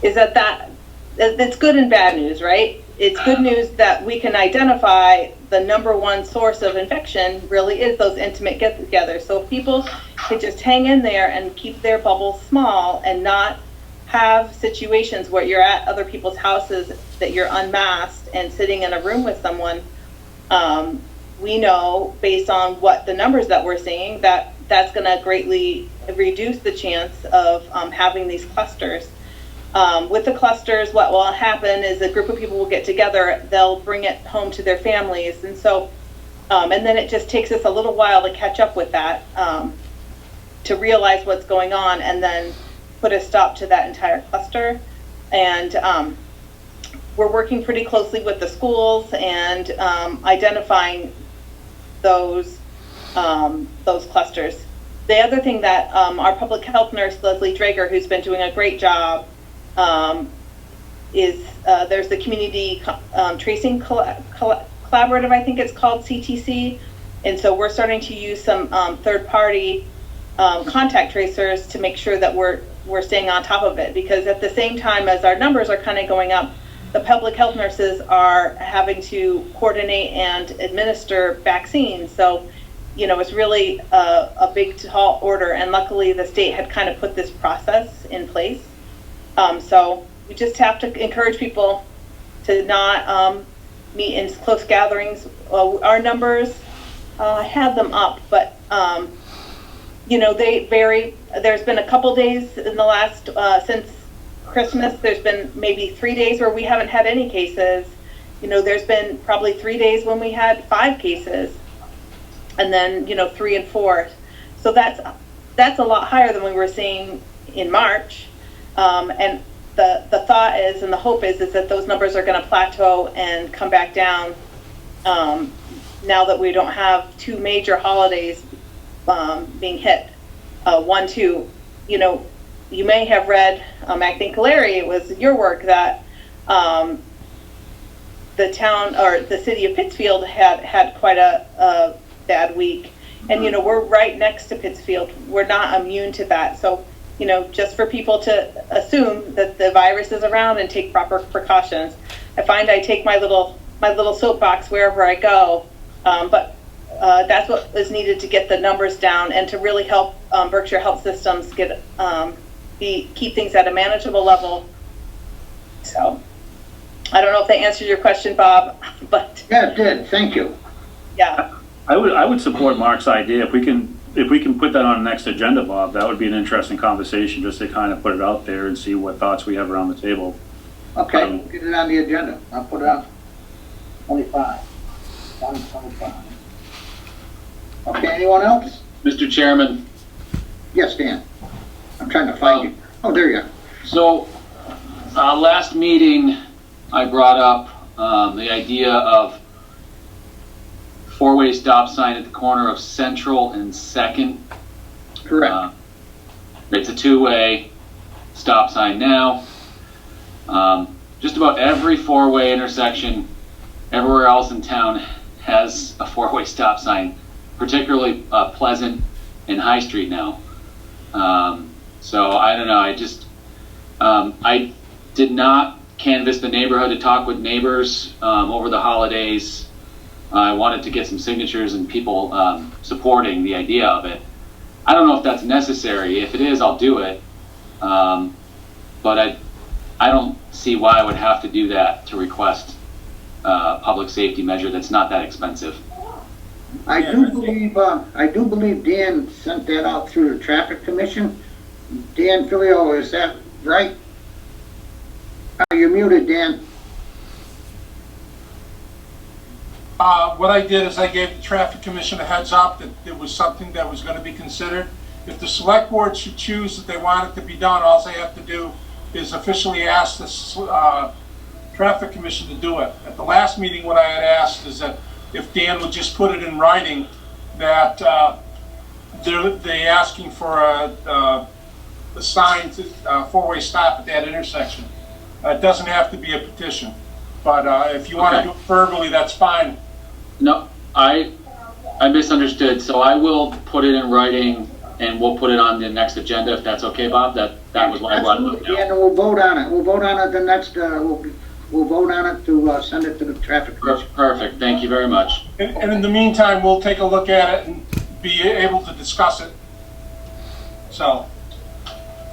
it's good and bad news, right? It's good news that we can identify the number one source of infection really is those intimate get-togethers. So if people could just hang in there and keep their bubbles small and not have situations where you're at other people's houses, that you're unmasked and sitting in a room with someone, we know based on what the numbers that we're seeing that that's going to greatly reduce the chance of having these clusters. With the clusters, what will happen is a group of people will get together, they'll bring it home to their families, and so And then it just takes us a little while to catch up with that, to realize what's going on and then put a stop to that entire cluster. And we're working pretty closely with the schools and identifying those clusters. The other thing that our public health nurse, Leslie Drager, who's been doing a great job, is there's the Community Tracing Collaborative, I think it's called, CTC. And so we're starting to use some third-party contact tracers to make sure that we're staying on top of it, because at the same time as our numbers are kind of going up, the public health nurses are having to coordinate and administer vaccines. So, you know, it's really a big tall order, and luckily the state had kind of put this process in place. So we just have to encourage people to not meet in close gatherings. Our numbers, I had them up, but you know, they vary. There's been a couple days in the last, since Christmas, there's been maybe 3 days where we haven't had any cases. You know, there's been probably 3 days when we had 5 cases, and then, you know, 3 and 4. So that's a lot higher than we were seeing in March. And the thought is, and the hope is that those numbers are going to plateau and come back down now that we don't have 2 major holidays being hit. 1, 2, you know, you may have read, I think Larry, it was your work, that the town or the city of Pittsfield had quite a bad week. And, you know, we're right next to Pittsfield. We're not immune to that. So, you know, just for people to assume that the virus is around and take proper precautions. I find I take my little soapbox wherever I go, but that's what is needed to get the numbers down and to really help Berkshire Health Systems get keep things at a manageable level. So I don't know if that answered your question, Bob, but Yeah, it did. Thank you. yeah. I would support Mark's idea. If we can put that on the next agenda, Bob, that would be an interesting conversation, just to kind of put it out there and see what thoughts we have around the table. Okay, we'll get it on the agenda. I'll put it on 25. 25. Okay, anyone else? Mr. Chairman, Yes, Dan. I'm trying to find you. Oh, there you are. so last meeting I brought up the idea of 4-way stop sign at the corner of Central and 2nd. Correct. It's a 2-way stop sign now. Just about every 4-way intersection everywhere else in town has a 4-way stop sign, particularly Pleasant and High Street now. So I don't know, I did not canvass the neighborhood to talk with neighbors over the holidays. I wanted to get some signatures and people supporting the idea of it. I don't know if that's necessary. If it is, I'll do it. But I don't see why I would have to do that to request a public safety measure that's not that expensive. I do believe Dan sent that out through the Traffic Commission. Dan Filio, is that right? You're muted, Dan. What I did is I gave the Traffic Commission a heads up that it was something that was going to be considered. If the select board should choose that they want it to be done, all they have to do is officially ask the Traffic Commission to do it. At the last meeting, what I had asked is that if Dan would just put it in writing that they're asking for a sign to 4-way stop at that intersection. It doesn't have to be a petition, but if you want to do it verbally, that's fine. No, I misunderstood. So I will put it in writing and we'll put it on the next agenda if that's okay, Bob. That was why I brought it up now. Yeah, and we'll vote on it. We'll vote on it the next, we'll vote on it to send it to the Traffic Commission. Perfect. Thank you very much. And in the meantime, we'll take a look at it and be able to discuss it. So,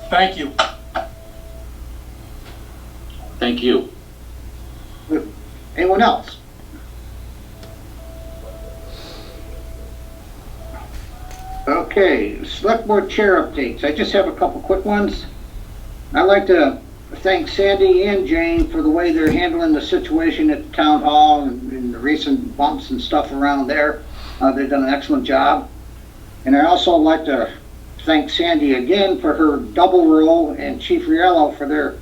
thank you. Thank you. Good. Anyone else? Okay, Select Board Chair updates. I just have a couple quick ones. I'd like to thank Sandy and Jane for the way they're handling the situation at the town hall and the recent bumps and stuff around there. They've done an excellent job. And I also like to thank Sandy again for her double role and Chief Riello for their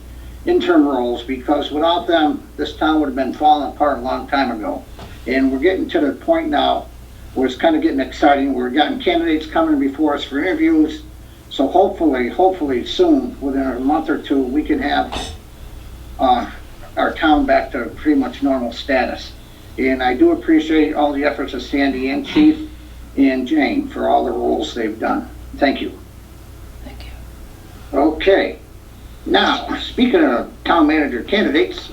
interim roles, because without them, this town would have been falling apart a long time ago. And we're getting to the point now where it's kind of getting exciting. We're getting candidates coming before us for interviews. So hopefully soon, within a month or two, we can have our town back to pretty much normal status. And I do appreciate all the efforts of Sandy and Chief and Jane for all the roles they've done. Thank you. Thank you. Okay. Now, speaking of town manager candidates,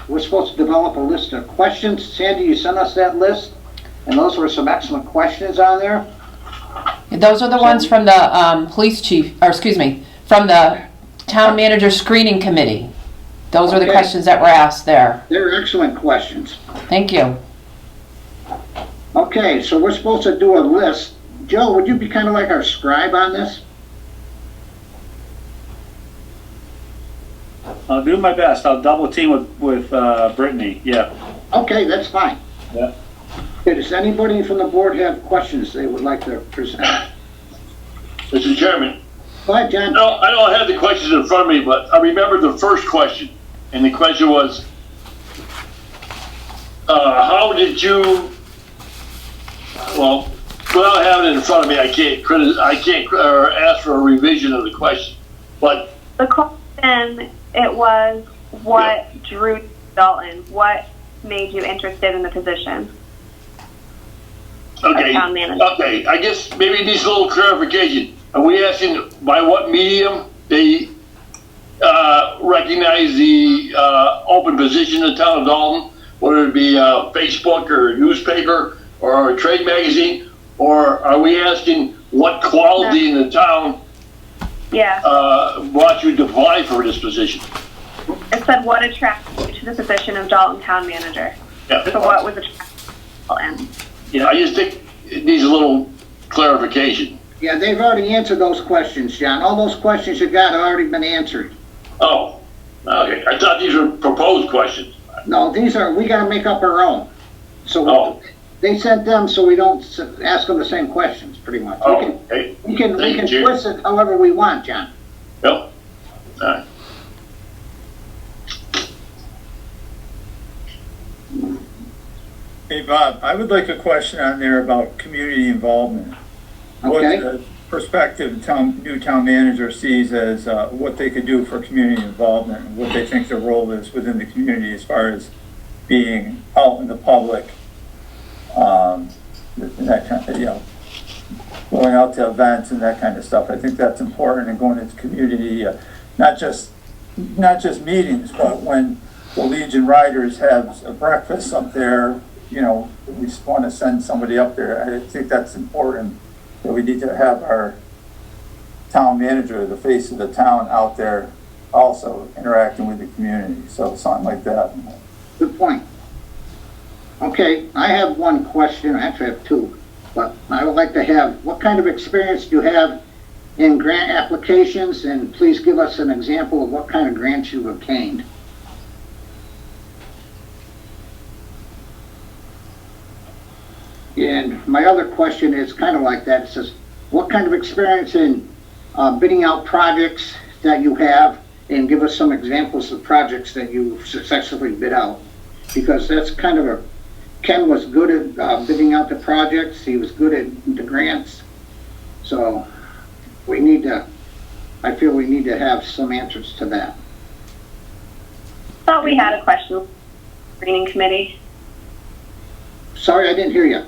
we're supposed to develop a list of questions. Sandy, you sent us that list, and those were some excellent questions on there. Those are the ones from the police chief, or excuse me, from the town manager screening committee. Those are the questions that were asked there. They're excellent questions. Thank you. Okay, so we're supposed to do a list. Joe, would you be kind of like our scribe on this? I'll do my best. I'll double team with Brittany. Yeah. Okay, that's fine. Yeah. Okay, does anybody from the board have questions they would like to present? Mr. Chairman. Go ahead, John. No, I don't have the questions in front of me, but I remember the first question. And the question was, how did you, well, without having it in front of me, I can't ask for a revision of the question. But The question, it was, what drew you to Dalton? What made you interested in the position? okay, Town manager. okay, I guess maybe it needs a little clarification. Are we asking by what medium they recognize the open position in the town of Dalton? Whether it be Facebook or a newspaper or a trade magazine? Or are we asking what quality in the town brought you to apply for this position? It said, what attracted you to the position of Dalton Town Manager? Yeah. So what was attractive to Dalton? Yeah, I just think it needs a little clarification. Yeah, they've already answered those questions, John. All those questions you got have already been answered. Oh, okay. I thought these were proposed questions. No, these are, we gotta make up our own. So they sent them so we don't ask them the same questions, pretty much. Okay. We can Thank you. twist it however we want, John. Yep. All right. Hey, Bob, I would like a question on there about community involvement. Okay. What the prospective new town manager sees as what they could do for community involvement, and what they think their role is within the community as far as being out in the public, and that kind of, going out to events and that kind of stuff. I think that's important, and going into community, not just meetings, but when the Legion Riders have a breakfast up there, we want to send somebody up there. I think that's important, that we need to have our town manager, the face of the town, out there also interacting with the community. So something like that. Good point. Okay, I have one question. I actually have two, but I would like to have, what kind of experience do you have in grant applications? And please give us an example of what kind of grants you've obtained. And my other question is kind of like that. It says, what kind of experience in bidding out projects that you have, and give us some examples of projects that you successfully bid out. Because that's kind of Ken was good at bidding out the projects. He was good at the grants. So I feel we need to have some answers to that. I thought we had a question. Screening committee. Sorry, I didn't hear you.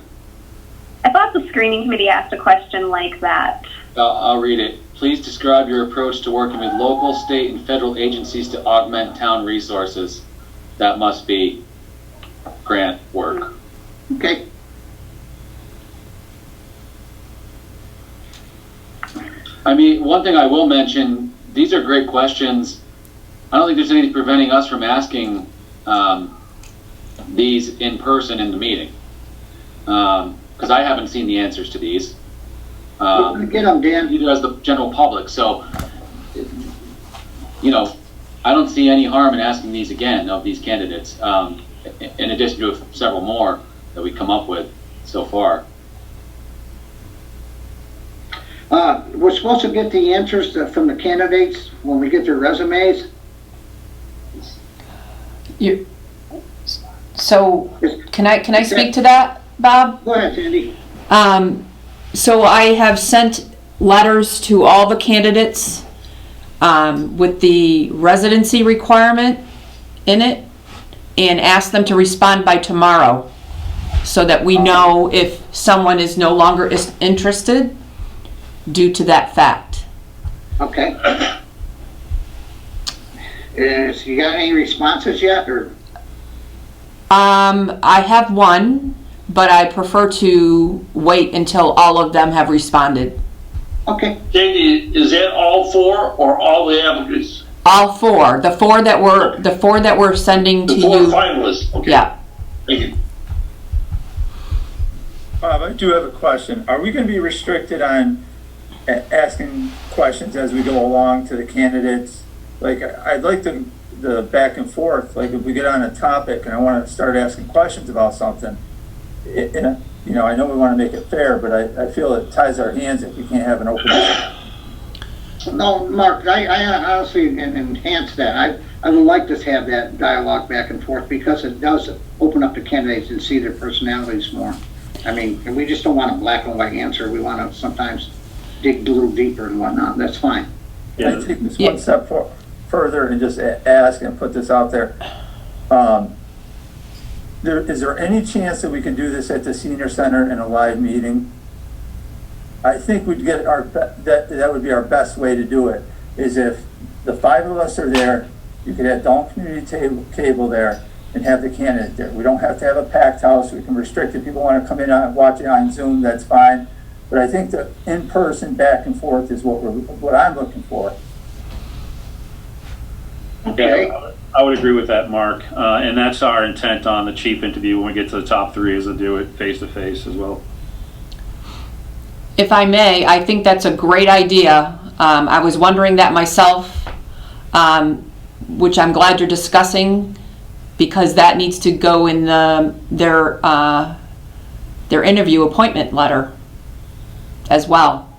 I thought the screening committee asked a question like that. I'll read it. Please describe your approach to working with local, state, and federal agencies to augment town resources. That must be grant work. Okay. I mean, one thing I will mention, these are great questions. I don't think there's anything preventing us from asking these in person in the meeting. Because I haven't seen the answers to these. Get them, Dan. Either as the general public. So, I don't see any harm in asking these again of these candidates, in addition to several more that we come up with so far. We're supposed to get the answers from the candidates when we get their resumes. So can I speak to that, Bob? Go ahead, Sandy. So I have sent letters to all the candidates with the residency requirement in it, and asked them to respond by tomorrow so that we know if someone is no longer interested due to that fact. Okay. So you got any responses yet, or? I have one, but I prefer to wait until all of them have responded. Okay. Sandy, is that all 4 or all the applicants? All 4. The four that we're sending to The 4 you. finalists, okay. Yeah. Thank you. Bob, I do have a question. Are we going to be restricted on asking questions as we go along to the candidates? Like, I'd like the back and forth, like if we get on a topic and I want to start asking questions about something, you know, I know we want to make it fair, but I feel it ties our hands if we can't have an open. No, Mark, I honestly enhance that. I would like to have that dialogue back and forth because it does open up the candidates and see their personalities more. I mean, we just don't want a black and white answer. We want to sometimes dig a little deeper and whatnot. That's fine. Yeah. I take this one step further and just ask and put this out there. Is there any chance that we can do this at the senior center in a live meeting? I think we'd get that would be our best way to do it, is if the 5 of us are there, you could have Dalton Community Cable there and have the candidate there. We don't have to have a packed house. We can restrict it. People want to come in and watch it on Zoom, that's fine. But I think the in-person back and forth is what I'm looking for. Okay. Yeah, I would agree with that, Mark. And that's our intent on the chief interview when we get to the top 3, is to do it face-to-face as well. If I may, I think that's a great idea. I was wondering that myself, which I'm glad you're discussing, because that needs to go in their interview appointment letter as well.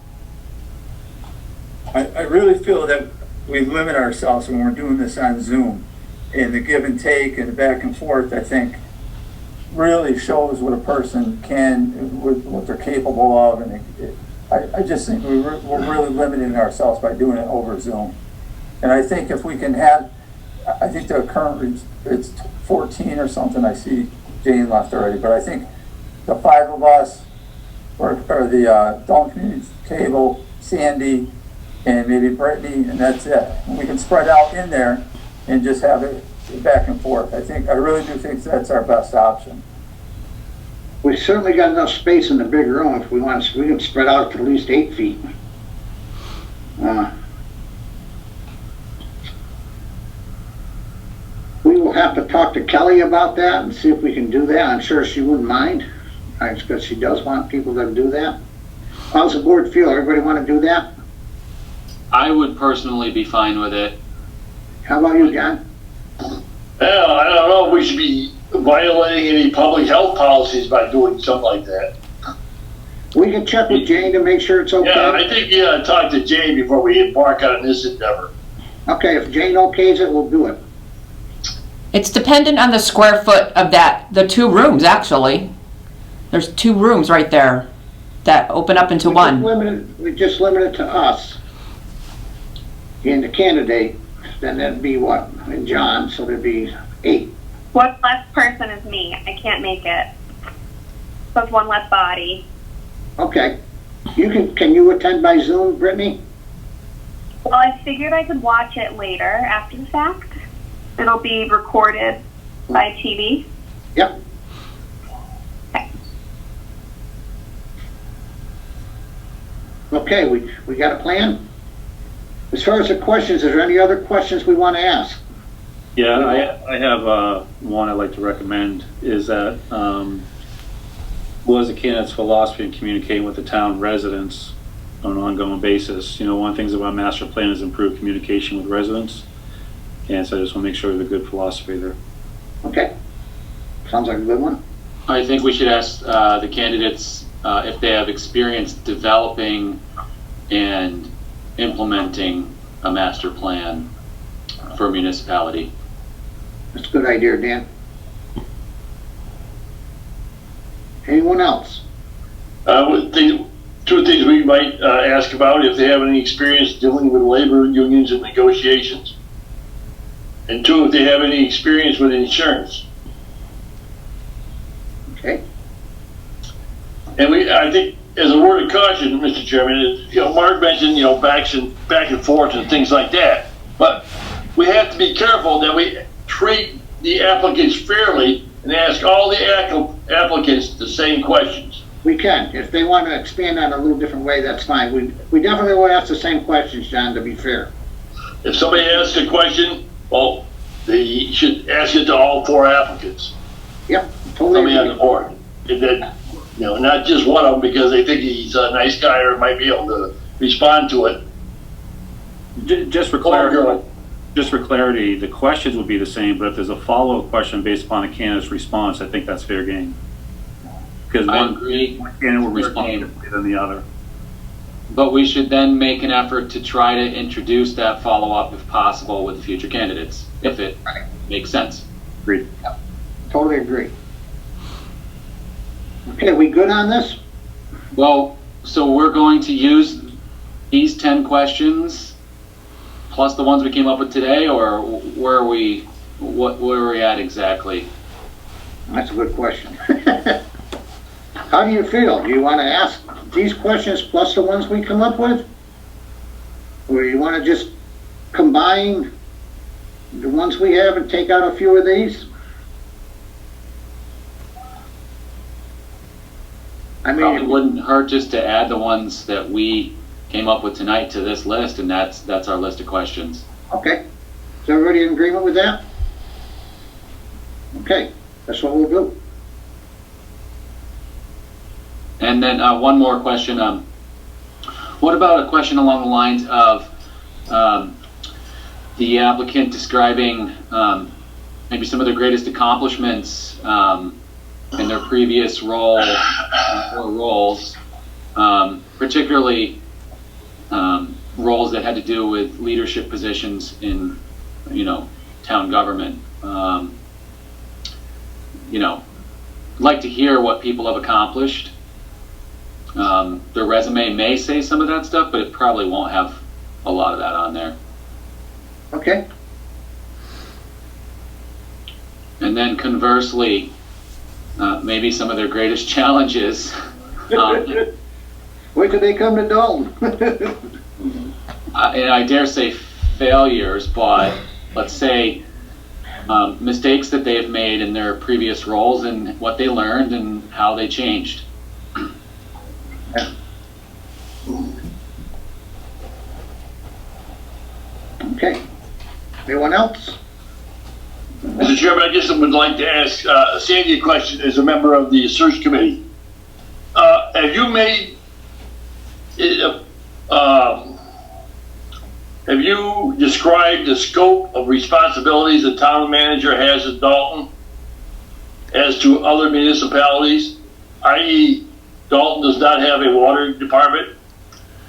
I really feel that we limit ourselves when we're doing this on Zoom, and the give and take and the back and forth, I think, really shows what a person can, what they're capable of, and I just think we're really limiting ourselves by doing it over Zoom. And I think if we can have, I think the current, it's 14 or something, I see Jane left already, but I think the 5 of us, or the Dalton Community Cable, Sandy, and maybe Brittany, and that's it. And we can spread out in there and just have it back and forth. I really do think that's our best option. We certainly got enough space in the big room. If we want, we can spread out to at least 8 feet. We will have to talk to Kelly about that and see if we can do that. I'm sure she wouldn't mind, because she does want people to do that. How's the board feel? Everybody want to do that? I would personally be fine with it. How about you, John? Well, I don't know if we should be violating any public health policies by doing something like that. We can check with Jane to make sure it's okay. Yeah, I think you gotta talk to Jane before we embark on this endeavor. Okay, if Jane okays it, we'll do it. It's dependent on the square foot of the 2 rooms, actually. There's 2 rooms right there that open up into one. We just limit it to us and the candidate. Then that'd be what? And John, so there'd be 8. One less person is me. I can't make it. So it's one less body. Okay. Can you attend by Zoom, Brittany? Well, I figured I could watch it later after the fact. It'll be recorded by TV. Yep. Okay, we got a plan? As far as the questions, is there any other questions we want to ask? Yeah, I have one I'd like to recommend, is that what is the candidate's philosophy in communicating with the town residents on an ongoing basis? You know, one of the things about master plan is improved communication with residents. And so I just want to make sure there's a good philosophy there. Okay. Sounds like a good one. I think we should ask the candidates if they have experience developing and implementing a master plan for a municipality. That's a good idea, Dan. Anyone else? Two things we might ask about, if they have any experience dealing with labor unions and negotiations. And two, if they have any experience with insurance. Okay. And I think, as a word of caution, Mr. Chairman, Mark mentioned, back and forth and things like that. But we have to be careful that we treat the applicants fairly and ask all the applicants the same questions. We can. If they want to expand on it a little different way, that's fine. We definitely will ask the same questions, John, to be fair. If somebody asks a question, well, they should ask it to all four applicants. Yep, totally Somebody on agree. the board. And then, not just one of them because they think he's a nice guy or might be able to respond to it. Just for clarity, the questions would be the same, but if there's a follow-up question based upon a candidate's response, I think that's fair game. Because I one agree. candidate will Fair respond game. differently than the other. But we should then make an effort to try to introduce that follow-up if possible with future candidates, if it makes sense. Agreed. Totally agree. Okay, we good on this? Well, so we're going to use these 10 questions plus the ones we came up with today, or where are we at exactly? That's a good question. How do you feel? Do you want to ask these questions plus the ones we come up with? Or you want to just combine the ones we have and take out a few of these? I Probably mean, wouldn't hurt just to add the ones that we came up with tonight to this list, and that's our list of questions. okay. Is everybody in agreement with that? Okay, that's what we'll do. And then one more question. What about a question along the lines of the applicant describing maybe some of their greatest accomplishments in their previous role or roles, particularly roles that had to do with leadership positions in, town government. Like to hear what people have accomplished. Their resume may say some of that stuff, but it probably won't have a lot of that on there. Okay, And then conversely, maybe some of their greatest challenges. wait till they come to Dalton. And I dare say failures, but let's say mistakes that they've made in their previous roles and what they learned and how they changed. Okay, anyone else? Mr. Chairman, I just would like to ask Sandy a question as a member of the search committee. Have you made, have you described the scope of responsibilities the town manager has at Dalton as to other municipalities? I.e., Dalton does not have a water department.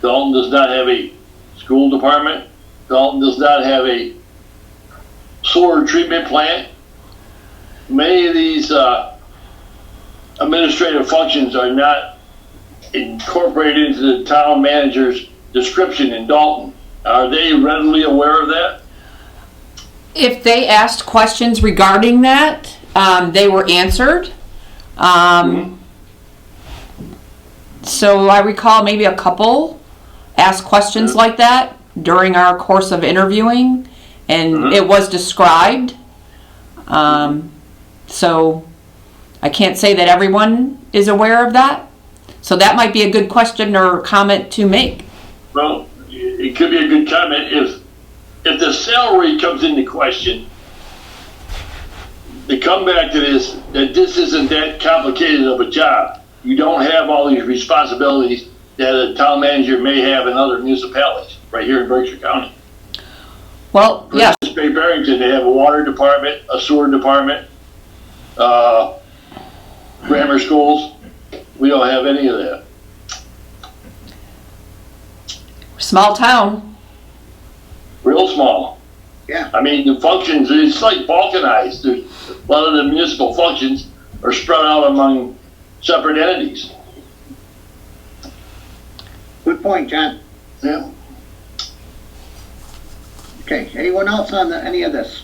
Dalton does not have a school department. Dalton does not have a sewer treatment plant. Many of these administrative functions are not incorporated into the town manager's description in Dalton. Are they readily aware of that? If they asked questions regarding that, they were answered. So I recall maybe a couple asked questions like that during our course of interviewing, and it was described. So I can't say that everyone is aware of that. So that might be a good question or comment to make. Well, it could be a good comment if the salary comes into question. They come back to this, that this isn't that complicated of a job. You don't have all these responsibilities that a town manager may have in other municipalities right here in Berkshire County. Well, For yes, instance, Bay Barrington, they have a water department, a sewer department, grammar schools. We don't have any of that. small town. Real small. Yeah. I mean, the functions, it's like balkanized. A lot of the municipal functions are spread out among separate entities. Good point, John. Yeah. Okay, anyone else on any of this?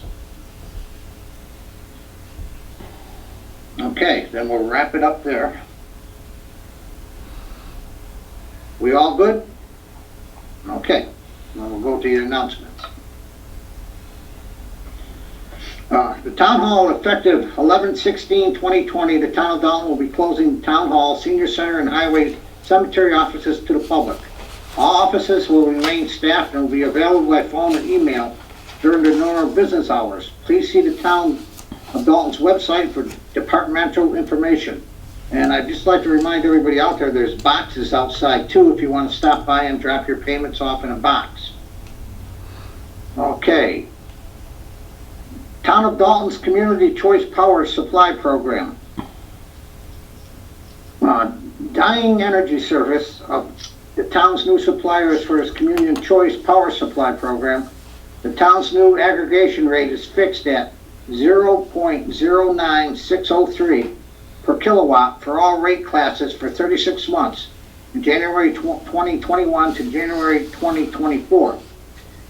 Okay, then we'll wrap it up there. We all good? Okay, now we'll go to the announcements. The Town Hall, effective 11/16/2020, the Town of Dalton will be closing Town Hall, Senior Center, and Highway Cemetery offices to the public. All offices will remain staffed and will be available by phone and email during the normal business hours. Please see the Town of Dalton's website for departmental information. And I'd just like to remind everybody out there, there's boxes outside too if you want to stop by and drop your payments off in a box. Okay. Town of Dalton's Community Choice Power Supply Program. Dying Energy Service, the town's new suppliers for its Community Choice Power Supply Program. The town's new aggregation rate is fixed at 0.09603 per kilowatt for all rate classes for 36 months, from January 2021 to January 2024.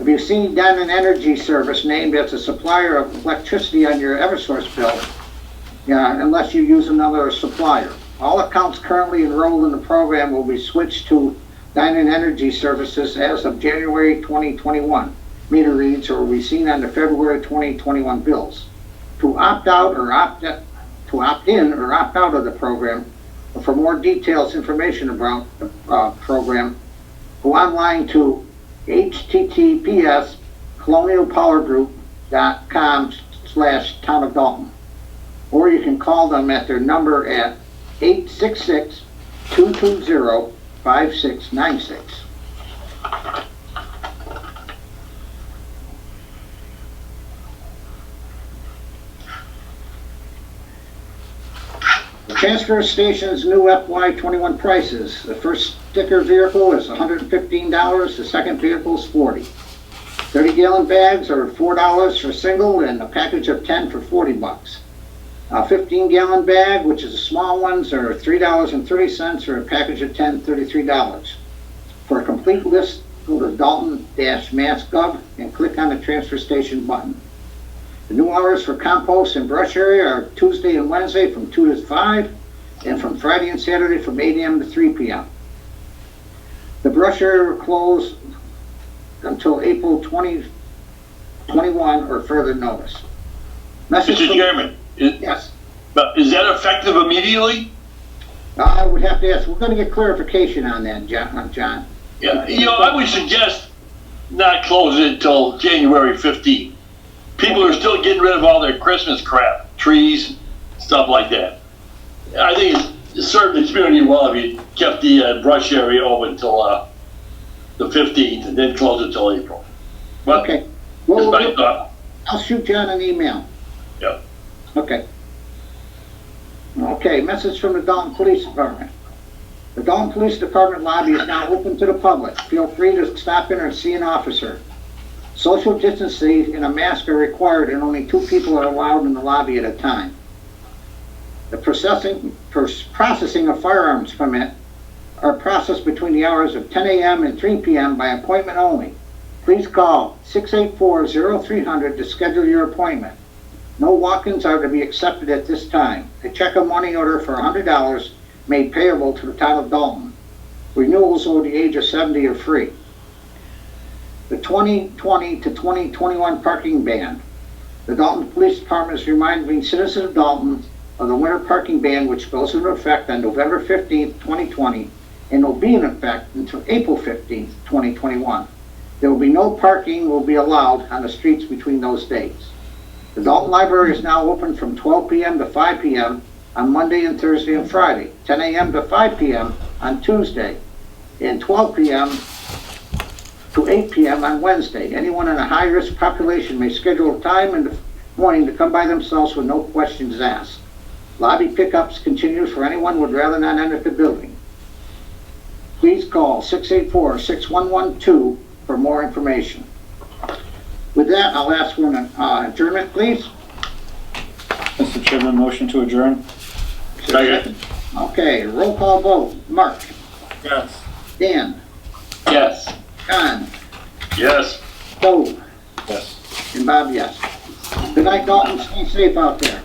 If you've seen Diamond Energy Service named as a supplier of electricity on your Eversource bill, unless you use another supplier. All accounts currently enrolled in the program will be switched to Diamond Energy Services as of January 2021. Meter reads will be seen on the February 2021 bills. To opt out or opt in or opt out of the program, or for more details, information about the program, go online to https:/colonialpowergroup.com/Town of Dalton. Or you can call them at their number at 866-220-5696. The transfer station's new FY21 prices. The first sticker vehicle is $115, the second vehicle is $40. 30-gallon bags are $4 for single and a package of 10 for $40. A 15-gallon bag, which is the small ones, are $3.30 or a package of 10, $33. For a complete list, go to Dalton-Mass.gov and click on the transfer station button. The new hours for compost and brush area are Tuesday and Wednesday from 2 to 5, and from Friday and Saturday from 8 a.m. to 3 p.m. The brush area will close until April 2021 or further notice. Mr. Chairman, yes. But is that effective immediately? I would have to ask. We're going to get clarification on that, John. Yeah, I would suggest not close it until January 15th. People are still getting rid of all their Christmas crap, trees, stuff like that. I think it's served the community well if you kept the brush area open until the 15th and then close it until April. But okay. Well, my thought. I'll shoot John an email. Yeah. Okay. Okay, message from the Dalton Police Department. The Dalton Police Department lobby is now open to the public. Feel free to stop in or see an officer. Social distancing and a mask are required and only 2 people are allowed in the lobby at a time. The processing of firearms permit are processed between the hours of 10 a.m. and 3 p.m. by appointment only. Please call 684-0300 to schedule your appointment. No walk-ins are to be accepted at this time. A check or money order for $100 made payable to the Town of Dalton. Renewals over the age of 70 are free. The 2020 to 2021 parking ban. The Dalton Police Department is reminding citizens of Dalton of the winter parking ban, which goes into effect on November 15th, 2020, and will be in effect until April 15th, 2021. There will be no parking will be allowed on the streets between those dates. The Dalton Library is now open from 12 p.m. to 5 p.m. on Monday and Thursday and Friday, 10 a.m. to 5 p.m. on Tuesday, and 12 p.m. to 8 p.m. on Wednesday. Anyone in a high-risk population may schedule time in the morning to come by themselves with no questions asked. Lobby pickups continues for anyone who would rather not enter the building. Please call 684-6112 for more information. With that, I'll ask for an adjournment, please. Mr. Chairman, motion to adjourn? Second. Okay, roll call vote. Mark? Yes. Dan? Yes. John? Yes. Joe? Yes. And Bob, yes. Good night, Dalton. Stay safe out there.